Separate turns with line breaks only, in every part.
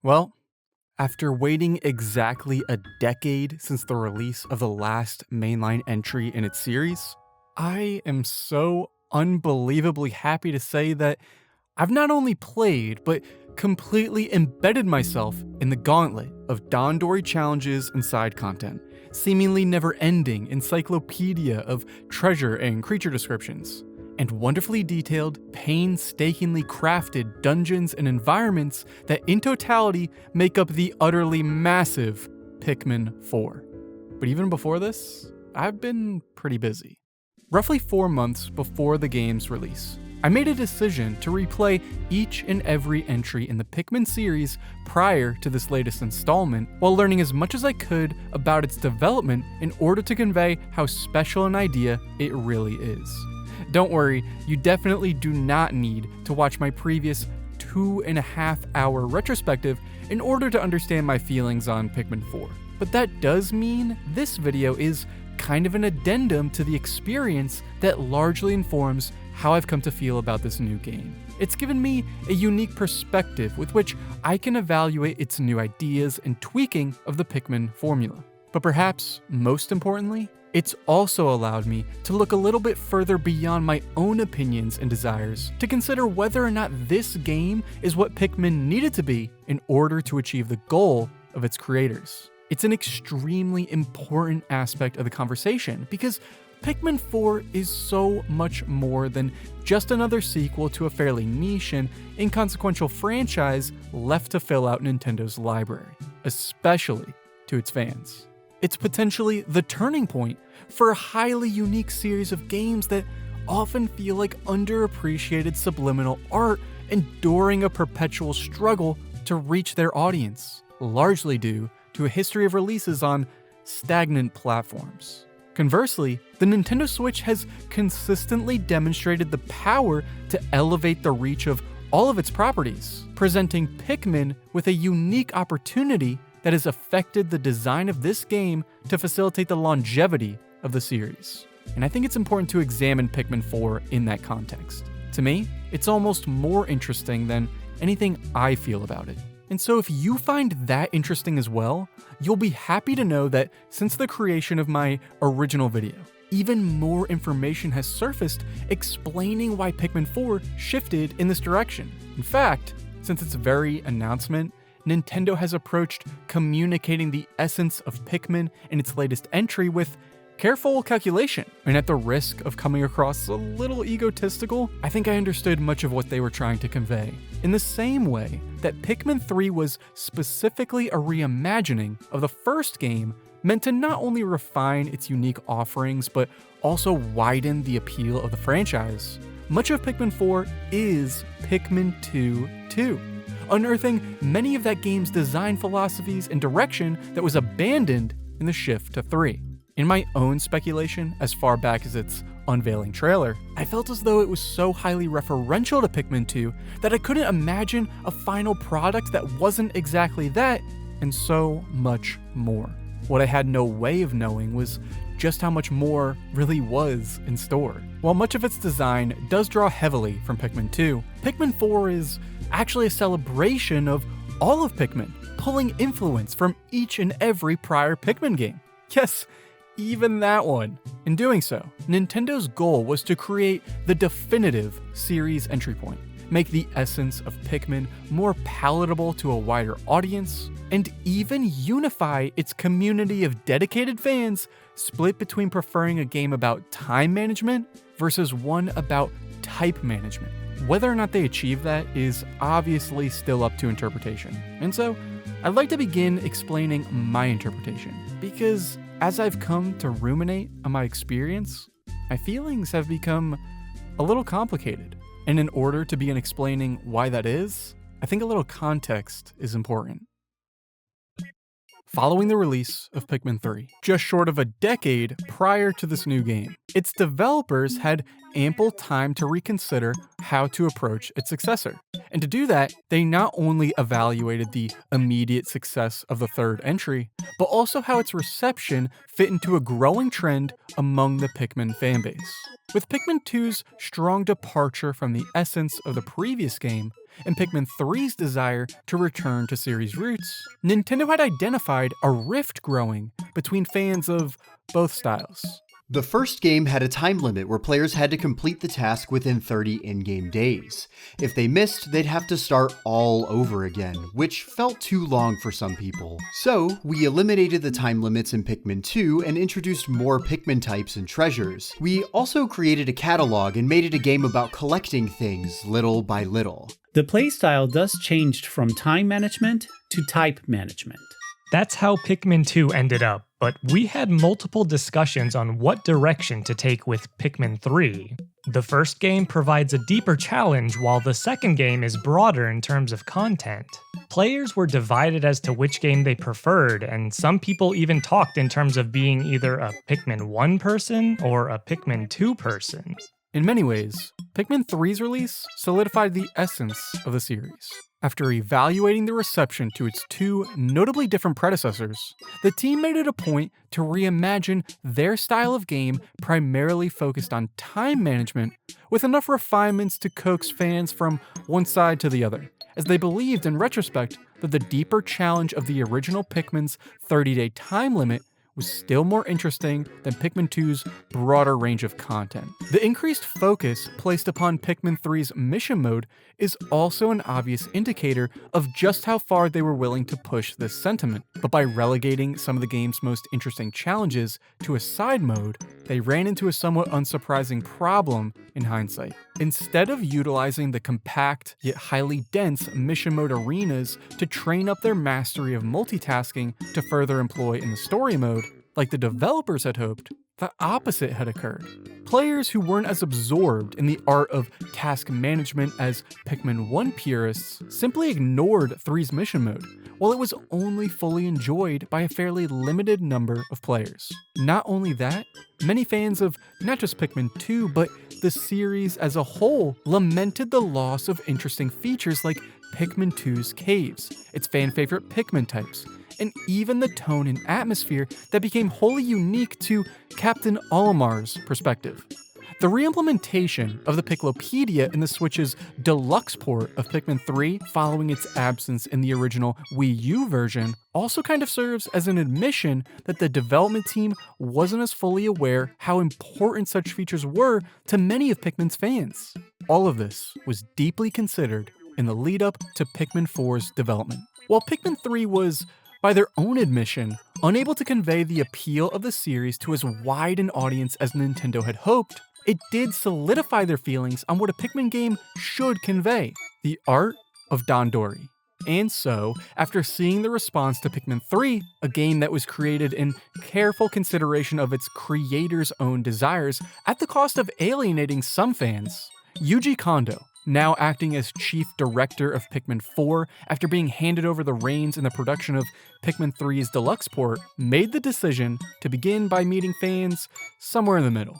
Well, after waiting exactly a decade since the release of the last mainline entry in its series, I am so unbelievably happy to say that I've not only played, but completely embedded myself in the gauntlet of Dandori challenges and side content, seemingly never ending encyclopedia of treasure and creature descriptions, and wonderfully detailed, painstakingly crafted dungeons and environments that in totality make up the utterly massive Pikmin 4. But even before this, I've been pretty busy. Roughly 4 months before the game's release, I made a decision to replay each and every entry in the Pikmin series prior to this latest installment, while learning as much as I could about its development in order to convey how special an idea it really is. Don't worry, you definitely do not need to watch my previous 2.5-hour retrospective in order to understand my feelings on Pikmin 4. But that does mean this video is kind of an addendum to the experience that largely informs how I've come to feel about this new game. It's given me a unique perspective with which I can evaluate its new ideas and tweaking of the Pikmin formula. But perhaps most importantly, it's also allowed me to look a little bit further beyond my own opinions and desires to consider whether or not this game is what Pikmin needed to be in order to achieve the goal of its creators. It's an extremely important aspect of the conversation because Pikmin 4 is so much more than just another sequel to a fairly niche and inconsequential franchise left to fill out Nintendo's library, especially to its fans. It's potentially the turning point for a highly unique series of games that often feel like underappreciated subliminal art enduring a perpetual struggle to reach their audience, largely due to a history of releases on stagnant platforms. Conversely, the Nintendo Switch has consistently demonstrated the power to elevate the reach of all of its properties, presenting Pikmin with a unique opportunity that has affected the design of this game to facilitate the longevity of the series. And I think it's important to examine Pikmin 4 in that context. To me, it's almost more interesting than anything I feel about it. And so if you find that interesting as well, you'll be happy to know that since the creation of my original video, even more information has surfaced explaining why Pikmin 4 shifted in this direction. In fact, since its very announcement, Nintendo has approached communicating the essence of Pikmin in its latest entry with careful calculation. And at the risk of coming across a little egotistical, I think I understood much of what they were trying to convey. In the same way that Pikmin 3 was specifically a reimagining of the first game, meant to not only refine its unique offerings, but also widen the appeal of the franchise, much of Pikmin 4 is Pikmin 2 2, unearthing many of that game's design philosophies and direction that was abandoned in the shift to 3. In my own speculation, as far back as its unveiling trailer, I felt as though it was so highly referential to Pikmin 2 that I couldn't imagine a final product that wasn't exactly that, and so much more. What I had no way of knowing was just how much more really was in store. While much of its design does draw heavily from Pikmin 2, Pikmin 4 is actually a celebration of all of Pikmin, pulling influence from each and every prior Pikmin game. Yes, even that one. In doing so, Nintendo's goal was to create the definitive series entry point, make the essence of Pikmin more palatable to a wider audience, and even unify its community of dedicated fans split between preferring a game about time management versus one about type management. Whether or not they achieve that is obviously still up to interpretation. And so, I'd like to begin explaining my interpretation, because as I've come to ruminate on my experience, my feelings have become a little complicated. And in order to begin explaining why that is, I think a little context is important. Following the release of Pikmin 3, just short of a decade prior to this new game, its developers had ample time to reconsider how to approach its successor. And to do that, they not only evaluated the immediate success of the third entry, but also how its reception fit into a growing trend among the Pikmin fanbase. With Pikmin 2's strong departure from the essence of the previous game, and Pikmin 3's desire to return to series roots, Nintendo had identified a rift growing between fans of both styles.
The first game had a time limit where players had to complete the task within 30 in-game days. If they missed, they'd have to start all over again, which felt too long for some people. So, we eliminated the time limits in Pikmin 2 and introduced more Pikmin types and treasures. We also created a catalog and made it a game about collecting things little by little.
The playstyle thus changed from time management to type management.
That's how Pikmin 2 ended up, but we had multiple discussions on what direction to take with Pikmin 3. The first game provides a deeper challenge, while the second game is broader in terms of content. Players were divided as to which game they preferred, and some people even talked in terms of being either a Pikmin 1 person or a Pikmin 2 person.
In many ways, Pikmin 3's release solidified the essence of the series. After evaluating the reception to its two notably different predecessors, the team made it a point to reimagine their style of game primarily focused on time management, with enough refinements to coax fans from one side to the other, as they believed in retrospect that the deeper challenge of the original Pikmin's 30-day time limit was still more interesting than Pikmin 2's broader range of content. The increased focus placed upon Pikmin 3's mission mode is also an obvious indicator of just how far they were willing to push this sentiment. But by relegating some of the game's most interesting challenges to a side mode, they ran into a somewhat unsurprising problem in hindsight. Instead of utilizing the compact yet highly dense mission mode arenas to train up their mastery of multitasking to further employ in the story mode, like the developers had hoped, the opposite had occurred. Players who weren't as absorbed in the art of task management as Pikmin 1 purists simply ignored 3's mission mode, while it was only fully enjoyed by a fairly limited number of players. Not only that, many fans of not just Pikmin 2, but the series as a whole lamented the loss of interesting features like Pikmin 2's caves, its fan-favorite Pikmin types, and even the tone and atmosphere that became wholly unique to Captain Olimar's perspective. The reimplementation of the Piklopedia in the Switch's deluxe port of Pikmin 3 following its absence in the original Wii U version also kind of serves as an admission that the development team wasn't as fully aware how important such features were to many of Pikmin's fans. All of this was deeply considered in the lead-up to Pikmin 4's development. While Pikmin 3 was, by their own admission, unable to convey the appeal of the series to as wide an audience as Nintendo had hoped, it did solidify their feelings on what a Pikmin game should convey: the art of Dandori. And so, after seeing the response to Pikmin 3, a game that was created in careful consideration of its creator's own desires at the cost of alienating some fans, Yuji Kondo, now acting as chief director of Pikmin 4 after being handed over the reins in the production of Pikmin 3's deluxe port, made the decision to begin by meeting fans somewhere in the middle.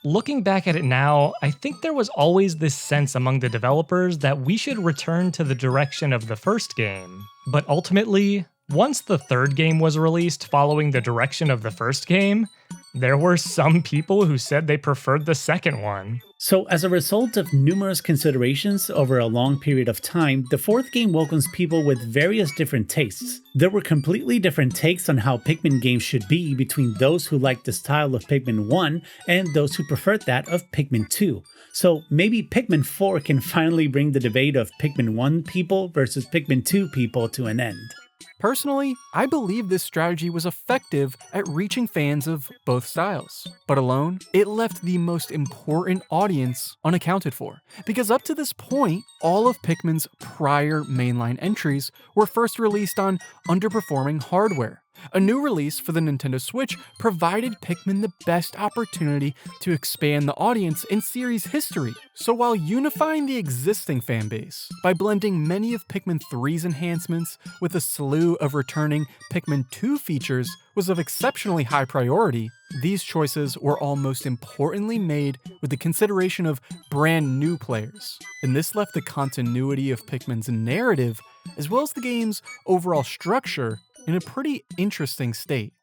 Looking back at it now, I think there was always this sense among the developers that we should return to the direction of the first game. But ultimately, once the third game was released following the direction of the first game, there were some people who said they preferred the second one.
So as a result of numerous considerations over a long period of time, the fourth game welcomes people with various different tastes. There were completely different takes on how Pikmin games should be between those who liked the style of Pikmin 1 and those who preferred that of Pikmin 2. So maybe Pikmin 4 can finally bring the debate of Pikmin 1 people versus Pikmin 2 people to an end.
Personally, I believe this strategy was effective at reaching fans of both styles. But alone, it left the most important audience unaccounted for. Because up to this point, all of Pikmin's prior mainline entries were first released on underperforming hardware. A new release for the Nintendo Switch provided Pikmin the best opportunity to expand the audience in series history. So while unifying the existing fanbase by blending many of Pikmin 3's enhancements with a slew of returning Pikmin 2 features was of exceptionally high priority, these choices were all most importantly made with the consideration of brand new players. And this left the continuity of Pikmin's narrative, as well as the game's overall structure, in a pretty interesting state.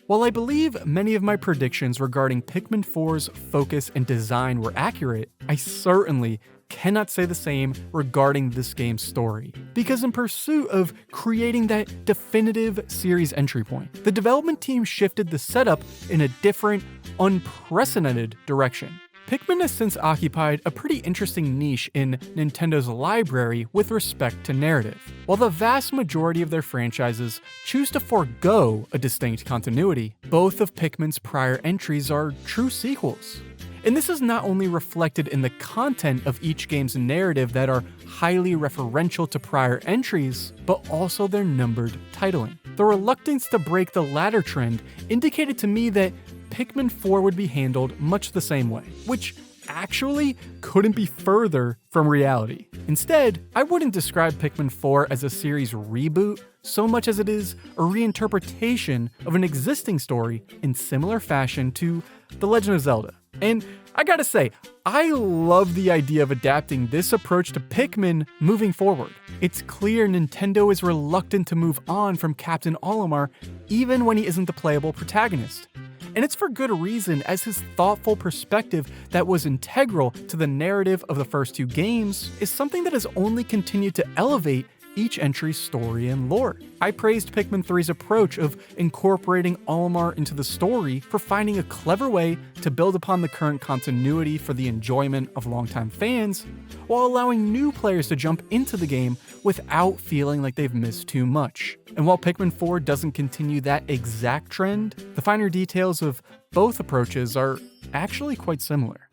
While I believe many of my predictions regarding Pikmin 4's focus and design were accurate, I certainly cannot say the same regarding this game's story. Because in pursuit of creating that definitive series entry point, the development team shifted the setup in a different, unprecedented direction. Pikmin has since occupied a pretty interesting niche in Nintendo's library with respect to narrative. While the vast majority of their franchises choose to forego a distinct continuity, both of Pikmin's prior entries are true sequels. And this is not only reflected in the content of each game's narrative that are highly referential to prior entries, but also their numbered titling. The reluctance to break the latter trend indicated to me that Pikmin 4 would be handled much the same way, which actually couldn't be further from reality. Instead, I wouldn't describe Pikmin 4 as a series reboot so much as it is a reinterpretation of an existing story in similar fashion to The Legend of Zelda. And I gotta say, I love the idea of adapting this approach to Pikmin moving forward. It's clear Nintendo is reluctant to move on from Captain Olimar even when he isn't the playable protagonist. And it's for good reason, as his thoughtful perspective that was integral to the narrative of the first two games is something that has only continued to elevate each entry's story and lore. I praised Pikmin 3's approach of incorporating Olimar into the story for finding a clever way to build upon the current continuity for the enjoyment of longtime fans, while allowing new players to jump into the game without feeling like they've missed too much. And while Pikmin 4 doesn't continue that exact trend, the finer details of both approaches are actually quite similar.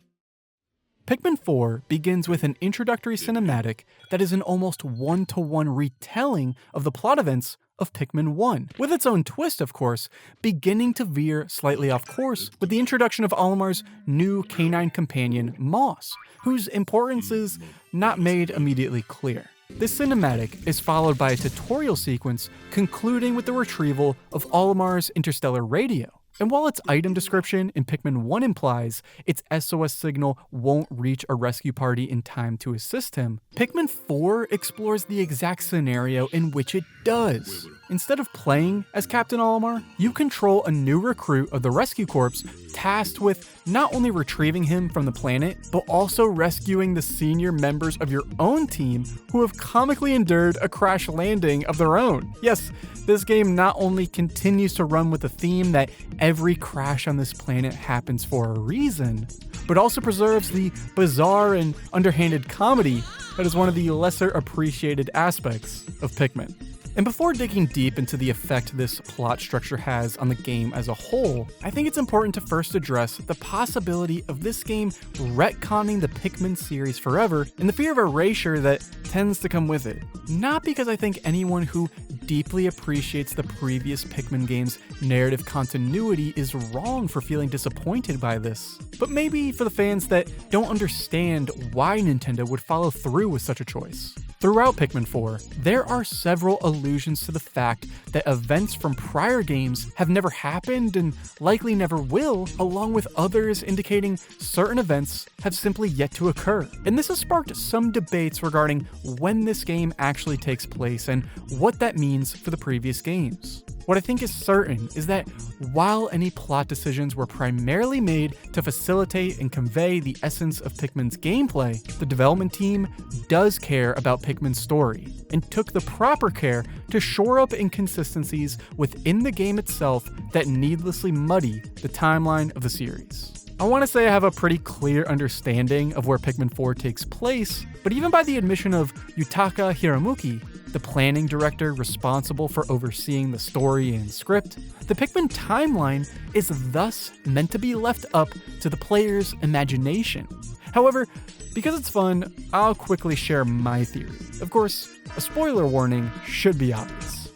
Pikmin 4 begins with an introductory cinematic that is an almost one-to-one retelling of the plot events of Pikmin 1, with its own twist, of course, beginning to veer slightly off course with the introduction of Olimar's new canine companion, Moss, whose importance is not made immediately clear. This cinematic is followed by a tutorial sequence concluding with the retrieval of Olimar's interstellar radio. And while its item description in Pikmin 1 implies its SOS signal won't reach a rescue party in time to assist him, Pikmin 4 explores the exact scenario in which it does. Instead of playing as Captain Olimar, you control a new recruit of the Rescue Corps tasked with not only retrieving him from the planet, but also rescuing the senior members of your own team who have comically endured a crash landing of their own. Yes, this game not only continues to run with the theme that every crash on this planet happens for a reason, but also preserves the bizarre and underhanded comedy that is one of the lesser appreciated aspects of Pikmin. And before digging deep into the effect this plot structure has on the game as a whole, I think it's important to first address the possibility of this game retconning the Pikmin series forever and the fear of erasure that tends to come with it. Not because I think anyone who deeply appreciates the previous Pikmin game's narrative continuity is wrong for feeling disappointed by this, but maybe for the fans that don't understand why Nintendo would follow through with such a choice. Throughout Pikmin 4, there are several allusions to the fact that events from prior games have never happened and likely never will, along with others indicating certain events have simply yet to occur. And this has sparked some debates regarding when this game actually takes place and what that means for the previous games. What I think is certain is that while any plot decisions were primarily made to facilitate and convey the essence of Pikmin's gameplay, the development team does care about Pikmin's story and took the proper care to shore up inconsistencies within the game itself that needlessly muddy the timeline of the series. I want to say I have a pretty clear understanding of where Pikmin 4 takes place, but even by the admission of Yutaka Hiramuki, the planning director responsible for overseeing the story and script, the Pikmin timeline is thus meant to be left up to the player's imagination. However, because it's fun, I'll quickly share my theory. Of course, a spoiler warning should be obvious.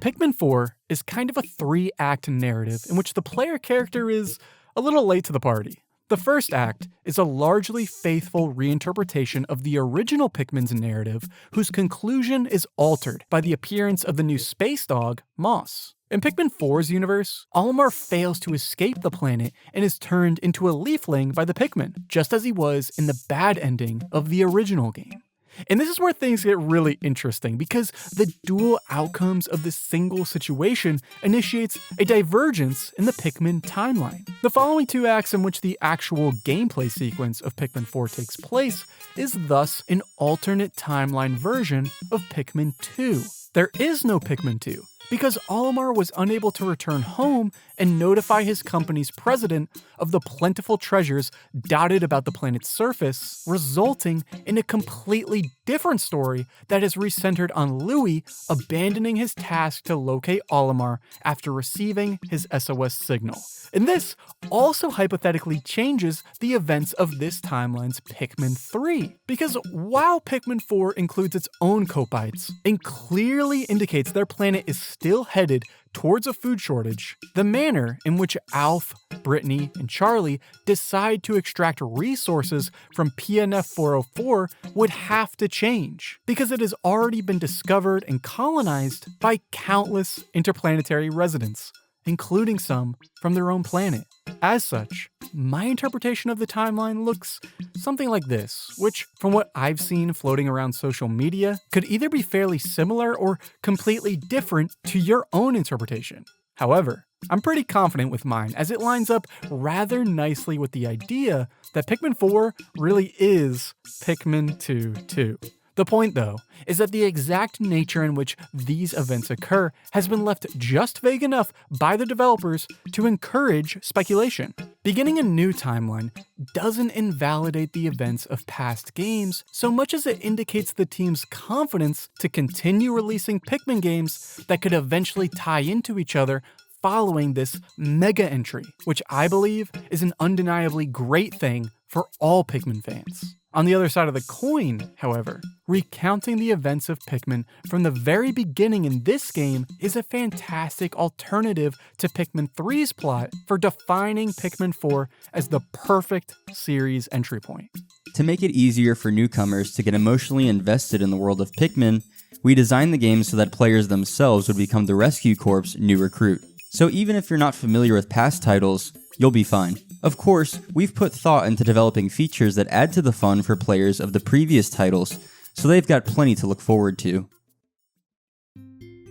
Pikmin 4 is kind of a 3-act narrative in which the player character is a little late to the party. The first act is a largely faithful reinterpretation of the original Pikmin's narrative, whose conclusion is altered by the appearance of the new space dog, Moss. In Pikmin 4's universe, Olimar fails to escape the planet and is turned into a leafling by the Pikmin, just as he was in the bad ending of the original game. And this is where things get really interesting, because the dual outcomes of this single situation initiates a divergence in the Pikmin timeline. The following 2 acts in which the actual gameplay sequence of Pikmin 4 takes place is thus an alternate timeline version of Pikmin 2. There is no Pikmin 2, because Olimar was unable to return home and notify his company's president of the plentiful treasures dotted about the planet's surface, resulting in a completely different story that is recentered on Louis abandoning his task to locate Olimar after receiving his SOS signal. And this also hypothetically changes the events of this timeline's Pikmin 3, because while Pikmin 4 includes its own Copites and clearly indicates their planet is still headed towards a food shortage, the manner in which Alph, Brittany, and Charlie decide to extract resources from PNF 404 would have to change, because it has already been discovered and colonized by countless interplanetary residents, including some from their own planet. As such, my interpretation of the timeline looks something like this, which, from what I've seen floating around social media, could either be fairly similar or completely different to your own interpretation. However, I'm pretty confident with mine, as it lines up rather nicely with the idea that Pikmin 4 really is Pikmin 2 too. The point, though, is that the exact nature in which these events occur has been left just vague enough by the developers to encourage speculation. Beginning a new timeline doesn't invalidate the events of past games so much as it indicates the team's confidence to continue releasing Pikmin games that could eventually tie into each other following this mega entry, which I believe is an undeniably great thing for all Pikmin fans. On the other side of the coin, however, recounting the events of Pikmin from the very beginning in this game is a fantastic alternative to Pikmin 3's plot for defining Pikmin 4 as the perfect series entry point.
To make it easier for newcomers to get emotionally invested in the world of Pikmin, we designed the game so that players themselves would become the Rescue Corps' new recruit. So even if you're not familiar with past titles, you'll be fine. Of course, we've put thought into developing features that add to the fun for players of the previous titles, so they've got plenty to look forward to.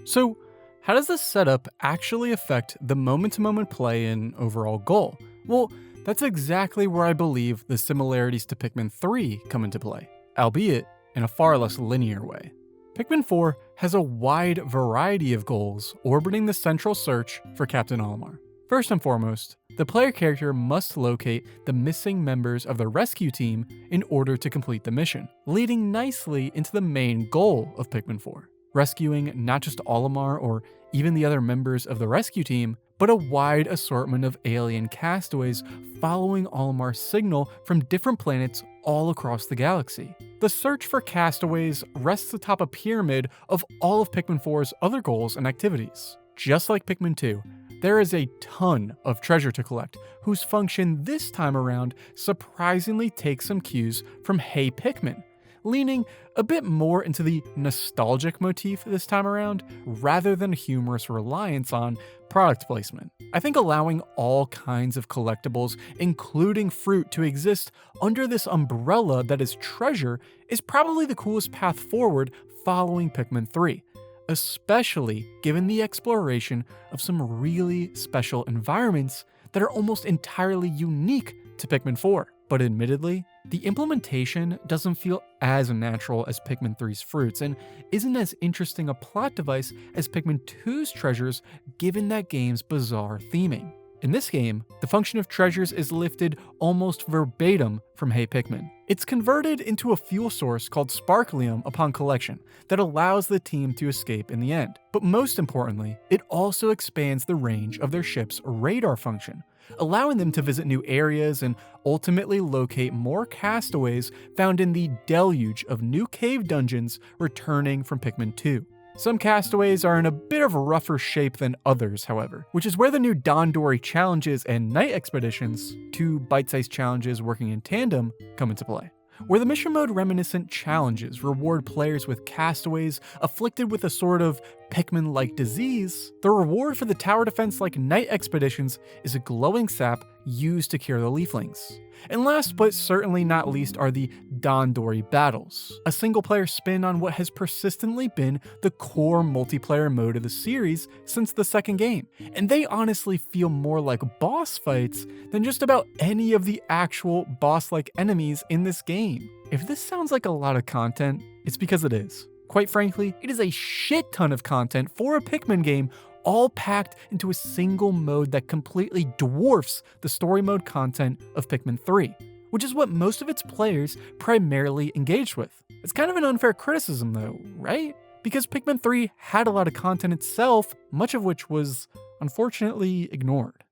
So, how does this setup actually affect the moment-to-moment play and overall goal? Well, that's exactly where I believe the similarities to Pikmin 3 come into play, albeit in a far less linear way. Pikmin 4 has a wide variety of goals orbiting the central search for Captain Olimar. First and foremost, the player character must locate the missing members of the rescue team in order to complete the mission, leading nicely into the main goal of Pikmin 4, rescuing not just Olimar or even the other members of the rescue team, but a wide assortment of alien castaways following Olimar's signal from different planets all across the galaxy. The search for castaways rests atop a pyramid of all of Pikmin 4's other goals and activities. Just like Pikmin 2, there is a ton of treasure to collect, whose function this time around surprisingly takes some cues from Hey Pikmin, leaning a bit more into the nostalgic motif this time around, rather than humorous reliance on product placement. I think allowing all kinds of collectibles, including fruit, to exist under this umbrella that is treasure is probably the coolest path forward following Pikmin 3. Especially given the exploration of some really special environments that are almost entirely unique to Pikmin 4. But admittedly, the implementation doesn't feel as natural as Pikmin 3's fruits and isn't as interesting a plot device as Pikmin 2's treasures given that game's bizarre theming. In this game, the function of treasures is lifted almost verbatim from Hey Pikmin. It's converted into a fuel source called Sparklium upon collection that allows the team to escape in the end. But most importantly, it also expands the range of their ship's radar function, allowing them to visit new areas and ultimately locate more castaways found in the deluge of new cave dungeons returning from Pikmin 2. Some castaways are in a bit of a rougher shape than others, however, which is where the new Dandori challenges and night expeditions, two bite-sized challenges working in tandem, come into play. Where the mission mode reminiscent challenges reward players with castaways afflicted with a sort of Pikmin-like disease, the reward for the tower defense-like night expeditions is a glowing sap used to cure the leaflings. And last but certainly not least are the Dandori Battles, a single-player spin on what has persistently been the core multiplayer mode of the series since the second game, and they honestly feel more like boss fights than just about any of the actual boss-like enemies in this game. If this sounds like a lot of content, it's because it is. Quite frankly, it is a shit ton of content for a Pikmin game, all packed into a single mode that completely dwarfs the story mode content of Pikmin 3, which is what most of its players primarily engaged with. It's kind of an unfair criticism though, right? Because Pikmin 3 had a lot of content itself, much of which was unfortunately ignored.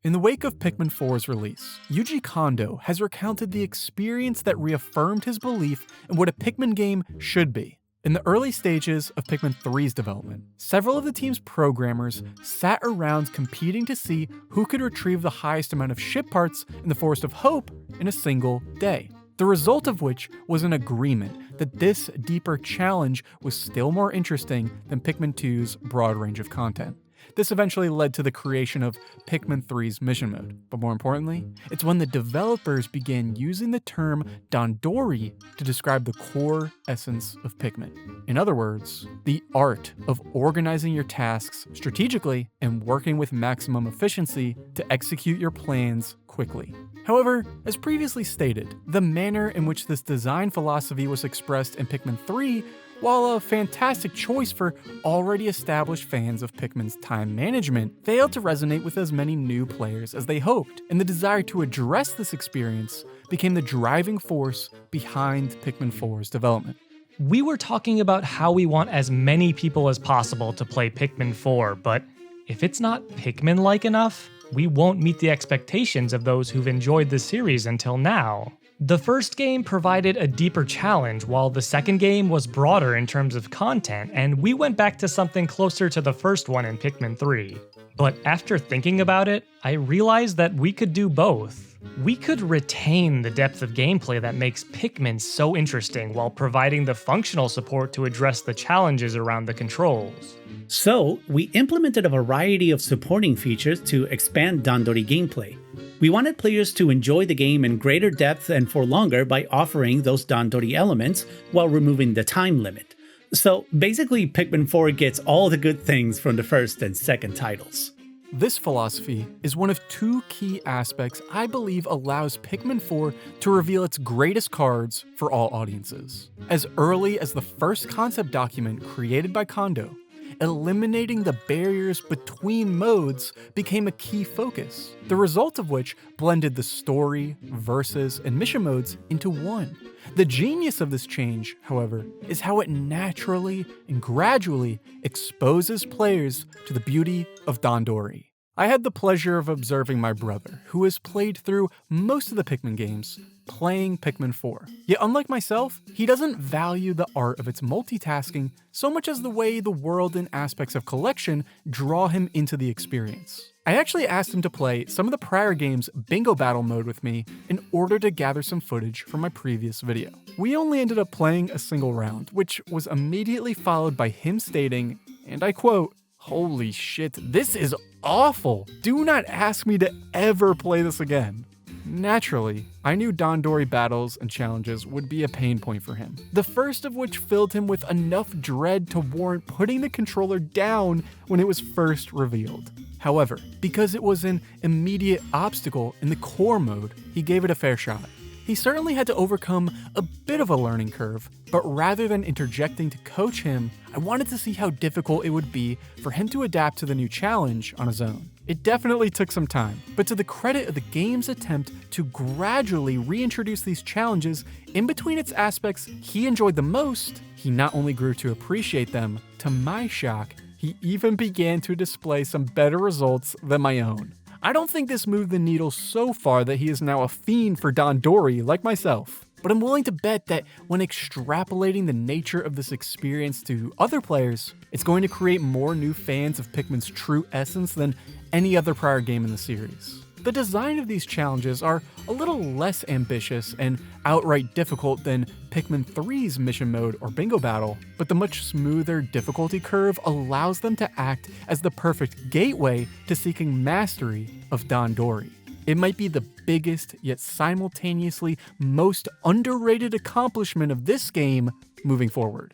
In the wake of Pikmin 4's release, Yuji Kondo has recounted the experience that reaffirmed his belief in what a Pikmin game should be. In the early stages of Pikmin 3's development, several of the team's programmers sat around competing to see who could retrieve the highest amount of ship parts in the Forest of Hope in a single day. The result of which was an agreement that this deeper challenge was still more interesting than Pikmin 2's broad range of content. This eventually led to the creation of Pikmin 3's mission mode, but more importantly, it's when the developers began using the term Dandori to describe the core essence of Pikmin. In other words, the art of organizing your tasks strategically and working with maximum efficiency to execute your plans quickly. However, as previously stated, the manner in which this design philosophy was expressed in Pikmin 3, while a fantastic choice for already established fans of Pikmin's time management, failed to resonate with as many new players as they hoped, and the desire to address this experience became the driving force behind Pikmin 4's development.
We were talking about how we want as many people as possible to play Pikmin 4, but if it's not Pikmin-like enough, we won't meet the expectations of those who've enjoyed the series until now. The first game provided a deeper challenge, while the second game was broader in terms of content, and we went back to something closer to the first one in Pikmin 3. But after thinking about it, I realized that we could do both. We could retain the depth of gameplay that makes Pikmin so interesting while providing the functional support to address the challenges around the controls.
So, we implemented a variety of supporting features to expand Dandori gameplay. We wanted players to enjoy the game in greater depth and for longer by offering those Dandori elements while removing the time limit. So basically, Pikmin 4 gets all the good things from the first and second titles.
This philosophy is one of two key aspects I believe allows Pikmin 4 to reveal its greatest cards for all audiences. As early as the first concept document created by Kondo, eliminating the barriers between modes became a key focus, the result of which blended the story, versus, and mission modes into one. The genius of this change, however, is how it naturally and gradually exposes players to the beauty of Dandori. I had the pleasure of observing my brother, who has played through most of the Pikmin games, playing Pikmin 4. Yet unlike myself, he doesn't value the art of its multitasking so much as the way the world and aspects of collection draw him into the experience. I actually asked him to play some of the prior game's Bingo Battle mode with me in order to gather some footage from my previous video. We only ended up playing a single round, which was immediately followed by him stating, and I quote, "Holy shit, this is awful! Do not ask me to ever play this again." Naturally, I knew Dandori battles and challenges would be a pain point for him, the first of which filled him with enough dread to warrant putting the controller down when it was first revealed. However, because it was an immediate obstacle in the core mode, he gave it a fair shot. He certainly had to overcome a bit of a learning curve, but rather than interjecting to coach him, I wanted to see how difficult it would be for him to adapt to the new challenge on his own. It definitely took some time, but to the credit of the game's attempt to gradually reintroduce these challenges in between its aspects he enjoyed the most, he not only grew to appreciate them, to my shock, he even began to display some better results than my own. I don't think this moved the needle so far that he is now a fiend for Dandori like myself, but I'm willing to bet that when extrapolating the nature of this experience to other players, it's going to create more new fans of Pikmin's true essence than any other prior game in the series. The design of these challenges are a little less ambitious and outright difficult than Pikmin 3's mission mode or Bingo Battle, but the much smoother difficulty curve allows them to act as the perfect gateway to seeking mastery of Dandori. It might be the biggest, yet simultaneously most underrated accomplishment of this game moving forward.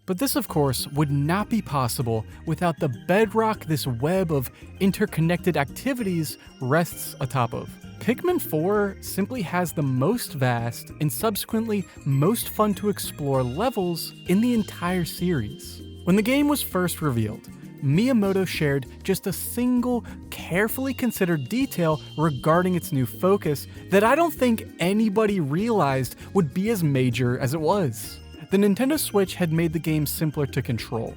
But this, of course, would not be possible without the bedrock this web of interconnected activities rests atop of. Pikmin 4 simply has the most vast and subsequently most fun to explore levels in the entire series. When the game was first revealed, Miyamoto shared just a single, carefully considered detail regarding its new focus that I don't think anybody realized would be as major as it was. The Nintendo Switch had made the game simpler to control,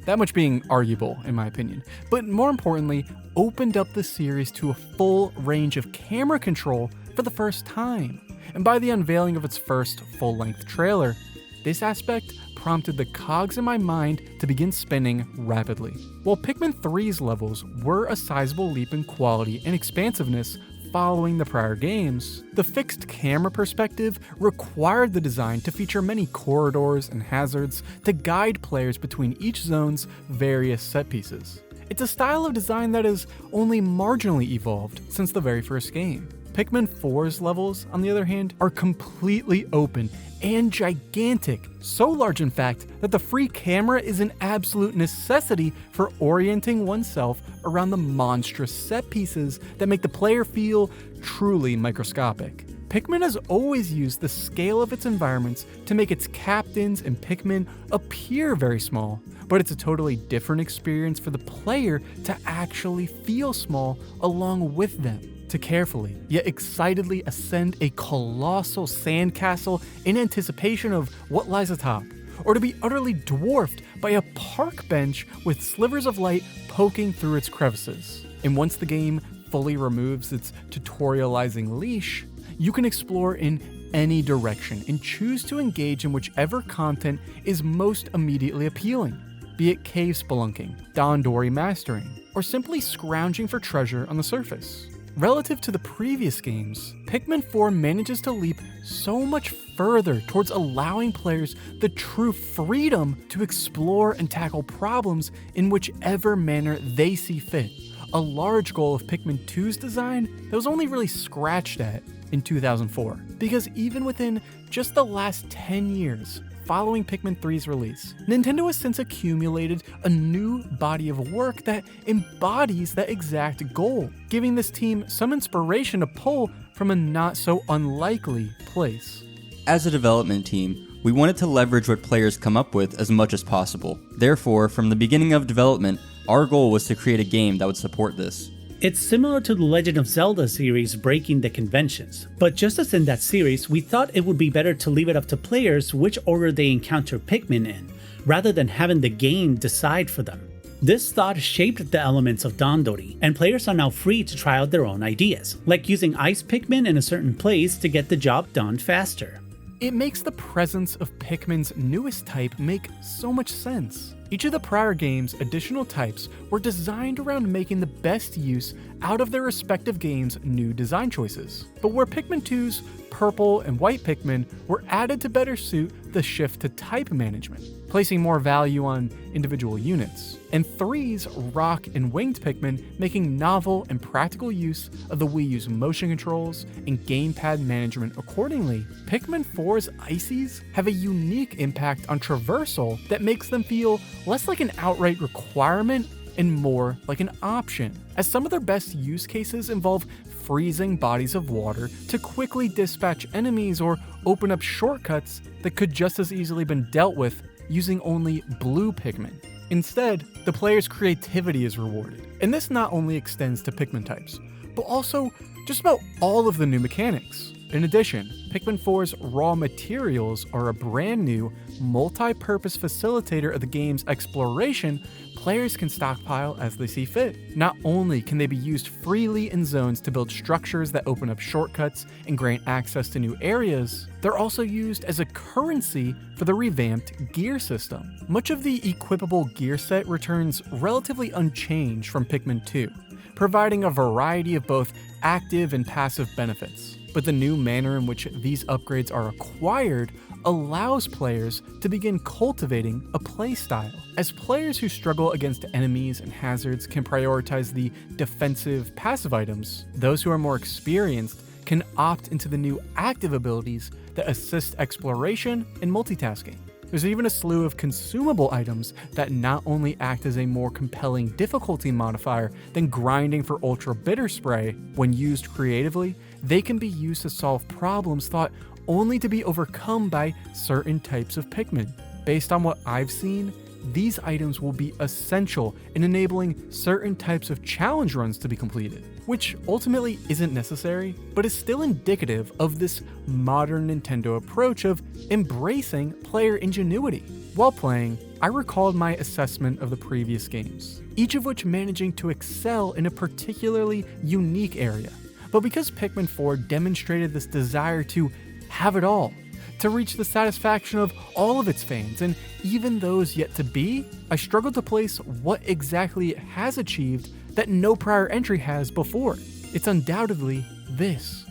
that much being arguable in my opinion, but more importantly, opened up the series to a full range of camera control for the first time. And by the unveiling of its first full-length trailer, this aspect prompted the cogs in my mind to begin spinning rapidly. While Pikmin 3's levels were a sizable leap in quality and expansiveness following the prior games, the fixed camera perspective required the design to feature many corridors and hazards to guide players between each zone's various set pieces. It's a style of design that has only marginally evolved since the very first game. Pikmin 4's levels, on the other hand, are completely open and gigantic, so large in fact that the free camera is an absolute necessity for orienting oneself around the monstrous set pieces that make the player feel truly microscopic. Pikmin has always used the scale of its environments to make its captains and Pikmin appear very small, but it's a totally different experience for the player to actually feel small along with them. To carefully, yet excitedly ascend a colossal sandcastle in anticipation of what lies atop, or to be utterly dwarfed by a park bench with slivers of light poking through its crevices. And once the game fully removes its tutorializing leash, you can explore in any direction and choose to engage in whichever content is most immediately appealing, be it cave spelunking, Dandori mastering, or simply scrounging for treasure on the surface. Relative to the previous games, Pikmin 4 manages to leap so much further towards allowing players the true freedom to explore and tackle problems in whichever manner they see fit, a large goal of Pikmin 2's design that was only really scratched at in 2004. Because even within just the last 10 years, following Pikmin 3's release, Nintendo has since accumulated a new body of work that embodies that exact goal, giving this team some inspiration to pull from a not so unlikely place.
As a development team, we wanted to leverage what players come up with as much as possible. Therefore, from the beginning of development, our goal was to create a game that would support this.
It's similar to the Legend of Zelda series breaking the conventions, but just as in that series, we thought it would be better to leave it up to players which order they encounter Pikmin in, rather than having the game decide for them. This thought shaped the elements of Dandori, and players are now free to try out their own ideas, like using ice Pikmin in a certain place to get the job done faster.
It makes the presence of Pikmin's newest type make so much sense. Each of the prior games' additional types were designed around making the best use out of their respective games' new design choices. But where Pikmin 2's purple and white Pikmin were added to better suit the shift to type management, placing more value on individual units, and 3's rock and winged Pikmin making novel and practical use of the Wii U's motion controls and gamepad management accordingly, Pikmin 4's Ices have a unique impact on traversal that makes them feel less like an outright requirement and more like an option, as some of their best use cases involve freezing bodies of water to quickly dispatch enemies or open up shortcuts that could just as easily been dealt with using only blue Pikmin. Instead, the player's creativity is rewarded, and this not only extends to Pikmin types, but also just about all of the new mechanics. In addition, Pikmin 4's raw materials are a brand new, multi-purpose facilitator of the game's exploration players can stockpile as they see fit. Not only can they be used freely in zones to build structures that open up shortcuts and grant access to new areas, they're also used as a currency for the revamped gear system. Much of the equipable gear set returns relatively unchanged from Pikmin 2, providing a variety of both active and passive benefits. But the new manner in which these upgrades are acquired allows players to begin cultivating a playstyle. As players who struggle against enemies and hazards can prioritize the defensive passive items, those who are more experienced can opt into the new active abilities that assist exploration and multitasking. There's even a slew of consumable items that not only act as a more compelling difficulty modifier than grinding for Ultra Bitter Spray. When used creatively, they can be used to solve problems thought only to be overcome by certain types of Pikmin. Based on what I've seen, these items will be essential in enabling certain types of challenge runs to be completed, which ultimately isn't necessary, but is still indicative of this modern Nintendo approach of embracing player ingenuity. While playing, I recalled my assessment of the previous games, each of which managing to excel in a particularly unique area. But because Pikmin 4 demonstrated this desire to have it all, to reach the satisfaction of all of its fans, and even those yet to be, I struggled to place what exactly it has achieved that no prior entry has before. It's undoubtedly this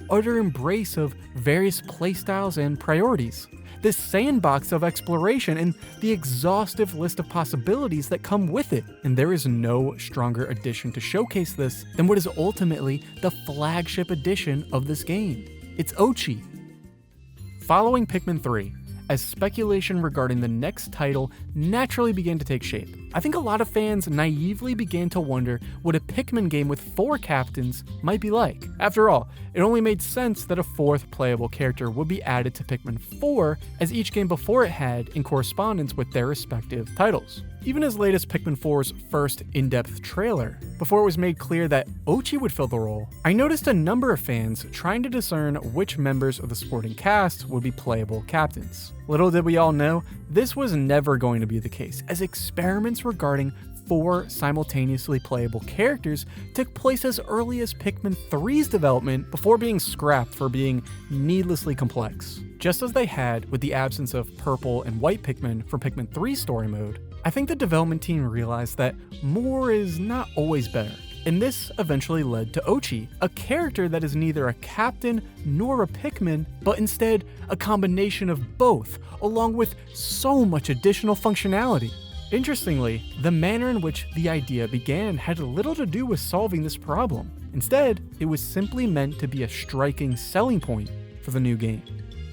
utter embrace of various playstyles and priorities, this sandbox of exploration and the exhaustive list of possibilities that come with it. And there is no stronger addition to showcase this than what is ultimately the flagship edition of this game. It's Oatchi. Following Pikmin 3, as speculation regarding the next title naturally began to take shape, I think a lot of fans naively began to wonder what a Pikmin game with 4 captains might be like. After all, it only made sense that a 4th playable character would be added to Pikmin 4, as each game before it had in correspondence with their respective titles. Even as late as Pikmin 4's first in-depth trailer, before it was made clear that Oatchi would fill the role, I noticed a number of fans trying to discern which members of the supporting cast would be playable captains. Little did we all know, this was never going to be the case, as experiments regarding 4 simultaneously playable characters took place as early as Pikmin 3's development before being scrapped for being needlessly complex. Just as they had with the absence of purple and white Pikmin from Pikmin 3's story mode, I think the development team realized that more is not always better. And this eventually led to Oatchi, a character that is neither a captain nor a Pikmin, but instead a combination of both, along with so much additional functionality. Interestingly, the manner in which the idea began had little to do with solving this problem. Instead, it was simply meant to be a striking selling point for the new game.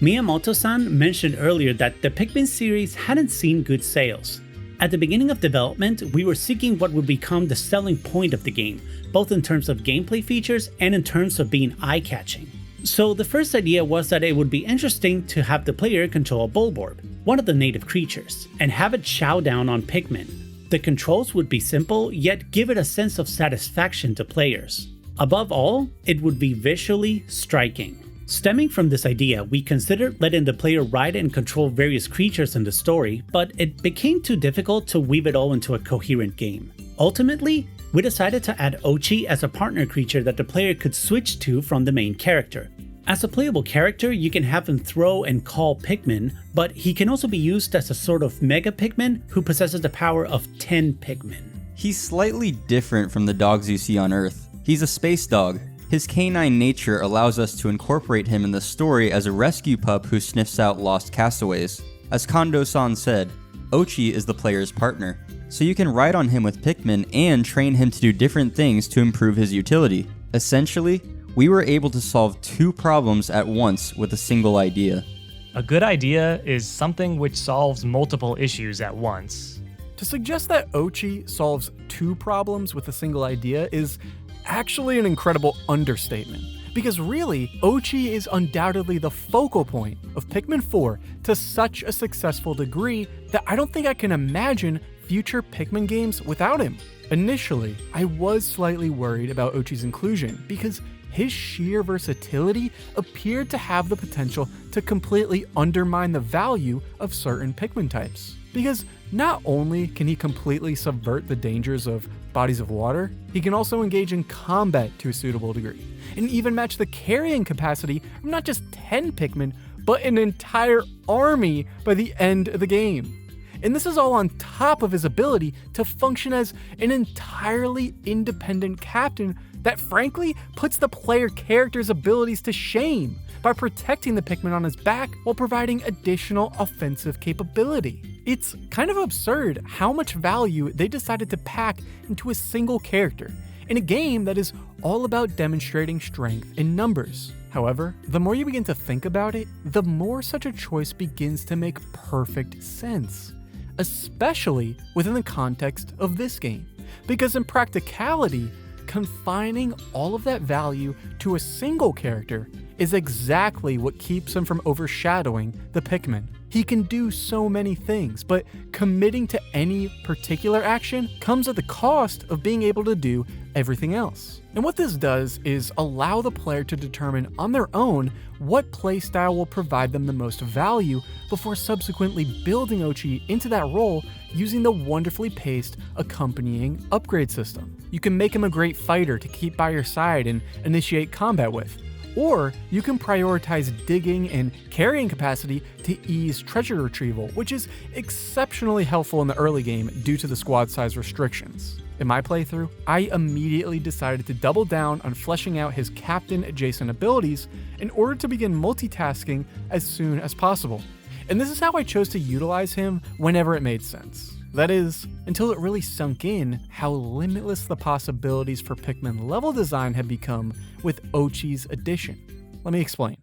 Miyamoto-san mentioned earlier that the Pikmin series hadn't seen good sales. At the beginning of development, we were seeking what would become the selling point of the game, both in terms of gameplay features and in terms of being eye-catching. So the first idea was that it would be interesting to have the player control a Bulborb, one of the native creatures, and have it chow down on Pikmin. The controls would be simple, yet give it a sense of satisfaction to players. Above all, it would be visually striking. Stemming from this idea, we considered letting the player ride and control various creatures in the story, but it became too difficult to weave it all into a coherent game. Ultimately, we decided to add Oatchi as a partner creature that the player could switch to from the main character. As a playable character, you can have him throw and call Pikmin, but he can also be used as a sort of Mega Pikmin who possesses the power of 10 Pikmin.
He's slightly different from the dogs you see on Earth. He's a space dog. His canine nature allows us to incorporate him in the story as a rescue pup who sniffs out lost castaways. As Kondo-san said, Oatchi is the player's partner, so you can ride on him with Pikmin and train him to do different things to improve his utility. Essentially, we were able to solve 2 problems at once with a single idea.
A good idea is something which solves multiple issues at once.
To suggest that Oatchi solves 2 problems with a single idea is actually an incredible understatement. Because really, Oatchi is undoubtedly the focal point of Pikmin 4 to such a successful degree that I don't think I can imagine future Pikmin games without him. Initially, I was slightly worried about Oatchi's inclusion because his sheer versatility appeared to have the potential to completely undermine the value of certain Pikmin types. Because not only can he completely subvert the dangers of bodies of water, he can also engage in combat to a suitable degree, and even match the carrying capacity of not just 10 Pikmin, but an entire army by the end of the game. And this is all on top of his ability to function as an entirely independent captain that frankly puts the player character's abilities to shame, by protecting the Pikmin on his back while providing additional offensive capability. It's kind of absurd how much value they decided to pack into a single character in a game that is all about demonstrating strength in numbers. However, the more you begin to think about it, the more such a choice begins to make perfect sense, especially within the context of this game. Because in practicality, confining all of that value to a single character is exactly what keeps him from overshadowing the Pikmin. He can do so many things, but committing to any particular action comes at the cost of being able to do everything else. And what this does is allow the player to determine on their own what playstyle will provide them the most value before subsequently building Oatchi into that role using the wonderfully paced accompanying upgrade system. You can make him a great fighter to keep by your side and initiate combat with, or you can prioritize digging and carrying capacity to ease treasure retrieval, which is exceptionally helpful in the early game due to the squad size restrictions. In my playthrough, I immediately decided to double down on fleshing out his captain adjacent abilities in order to begin multitasking as soon as possible. And this is how I chose to utilize him whenever it made sense. That is, until it really sunk in how limitless the possibilities for Pikmin level design had become with Oatchi's addition. Let me explain.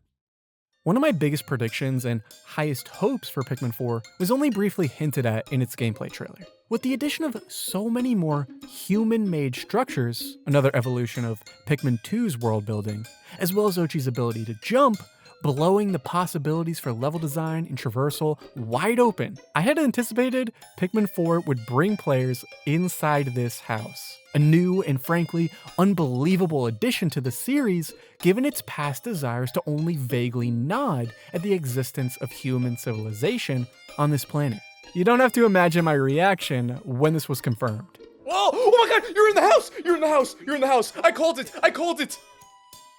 One of my biggest predictions and highest hopes for Pikmin 4 was only briefly hinted at in its gameplay trailer. With the addition of so many more human-made structures, another evolution of Pikmin 2's world building, as well as Oatchi's ability to jump, blowing the possibilities for level design and traversal wide open, I had anticipated Pikmin 4 would bring players inside this house. A new and frankly unbelievable addition to the series, given its past desires to only vaguely nod at the existence of human civilization on this planet. You don't have to imagine my reaction when this was confirmed.
Whoa! Oh my god! You're in the house! You're in the house! You're in the house! I called it! I called it!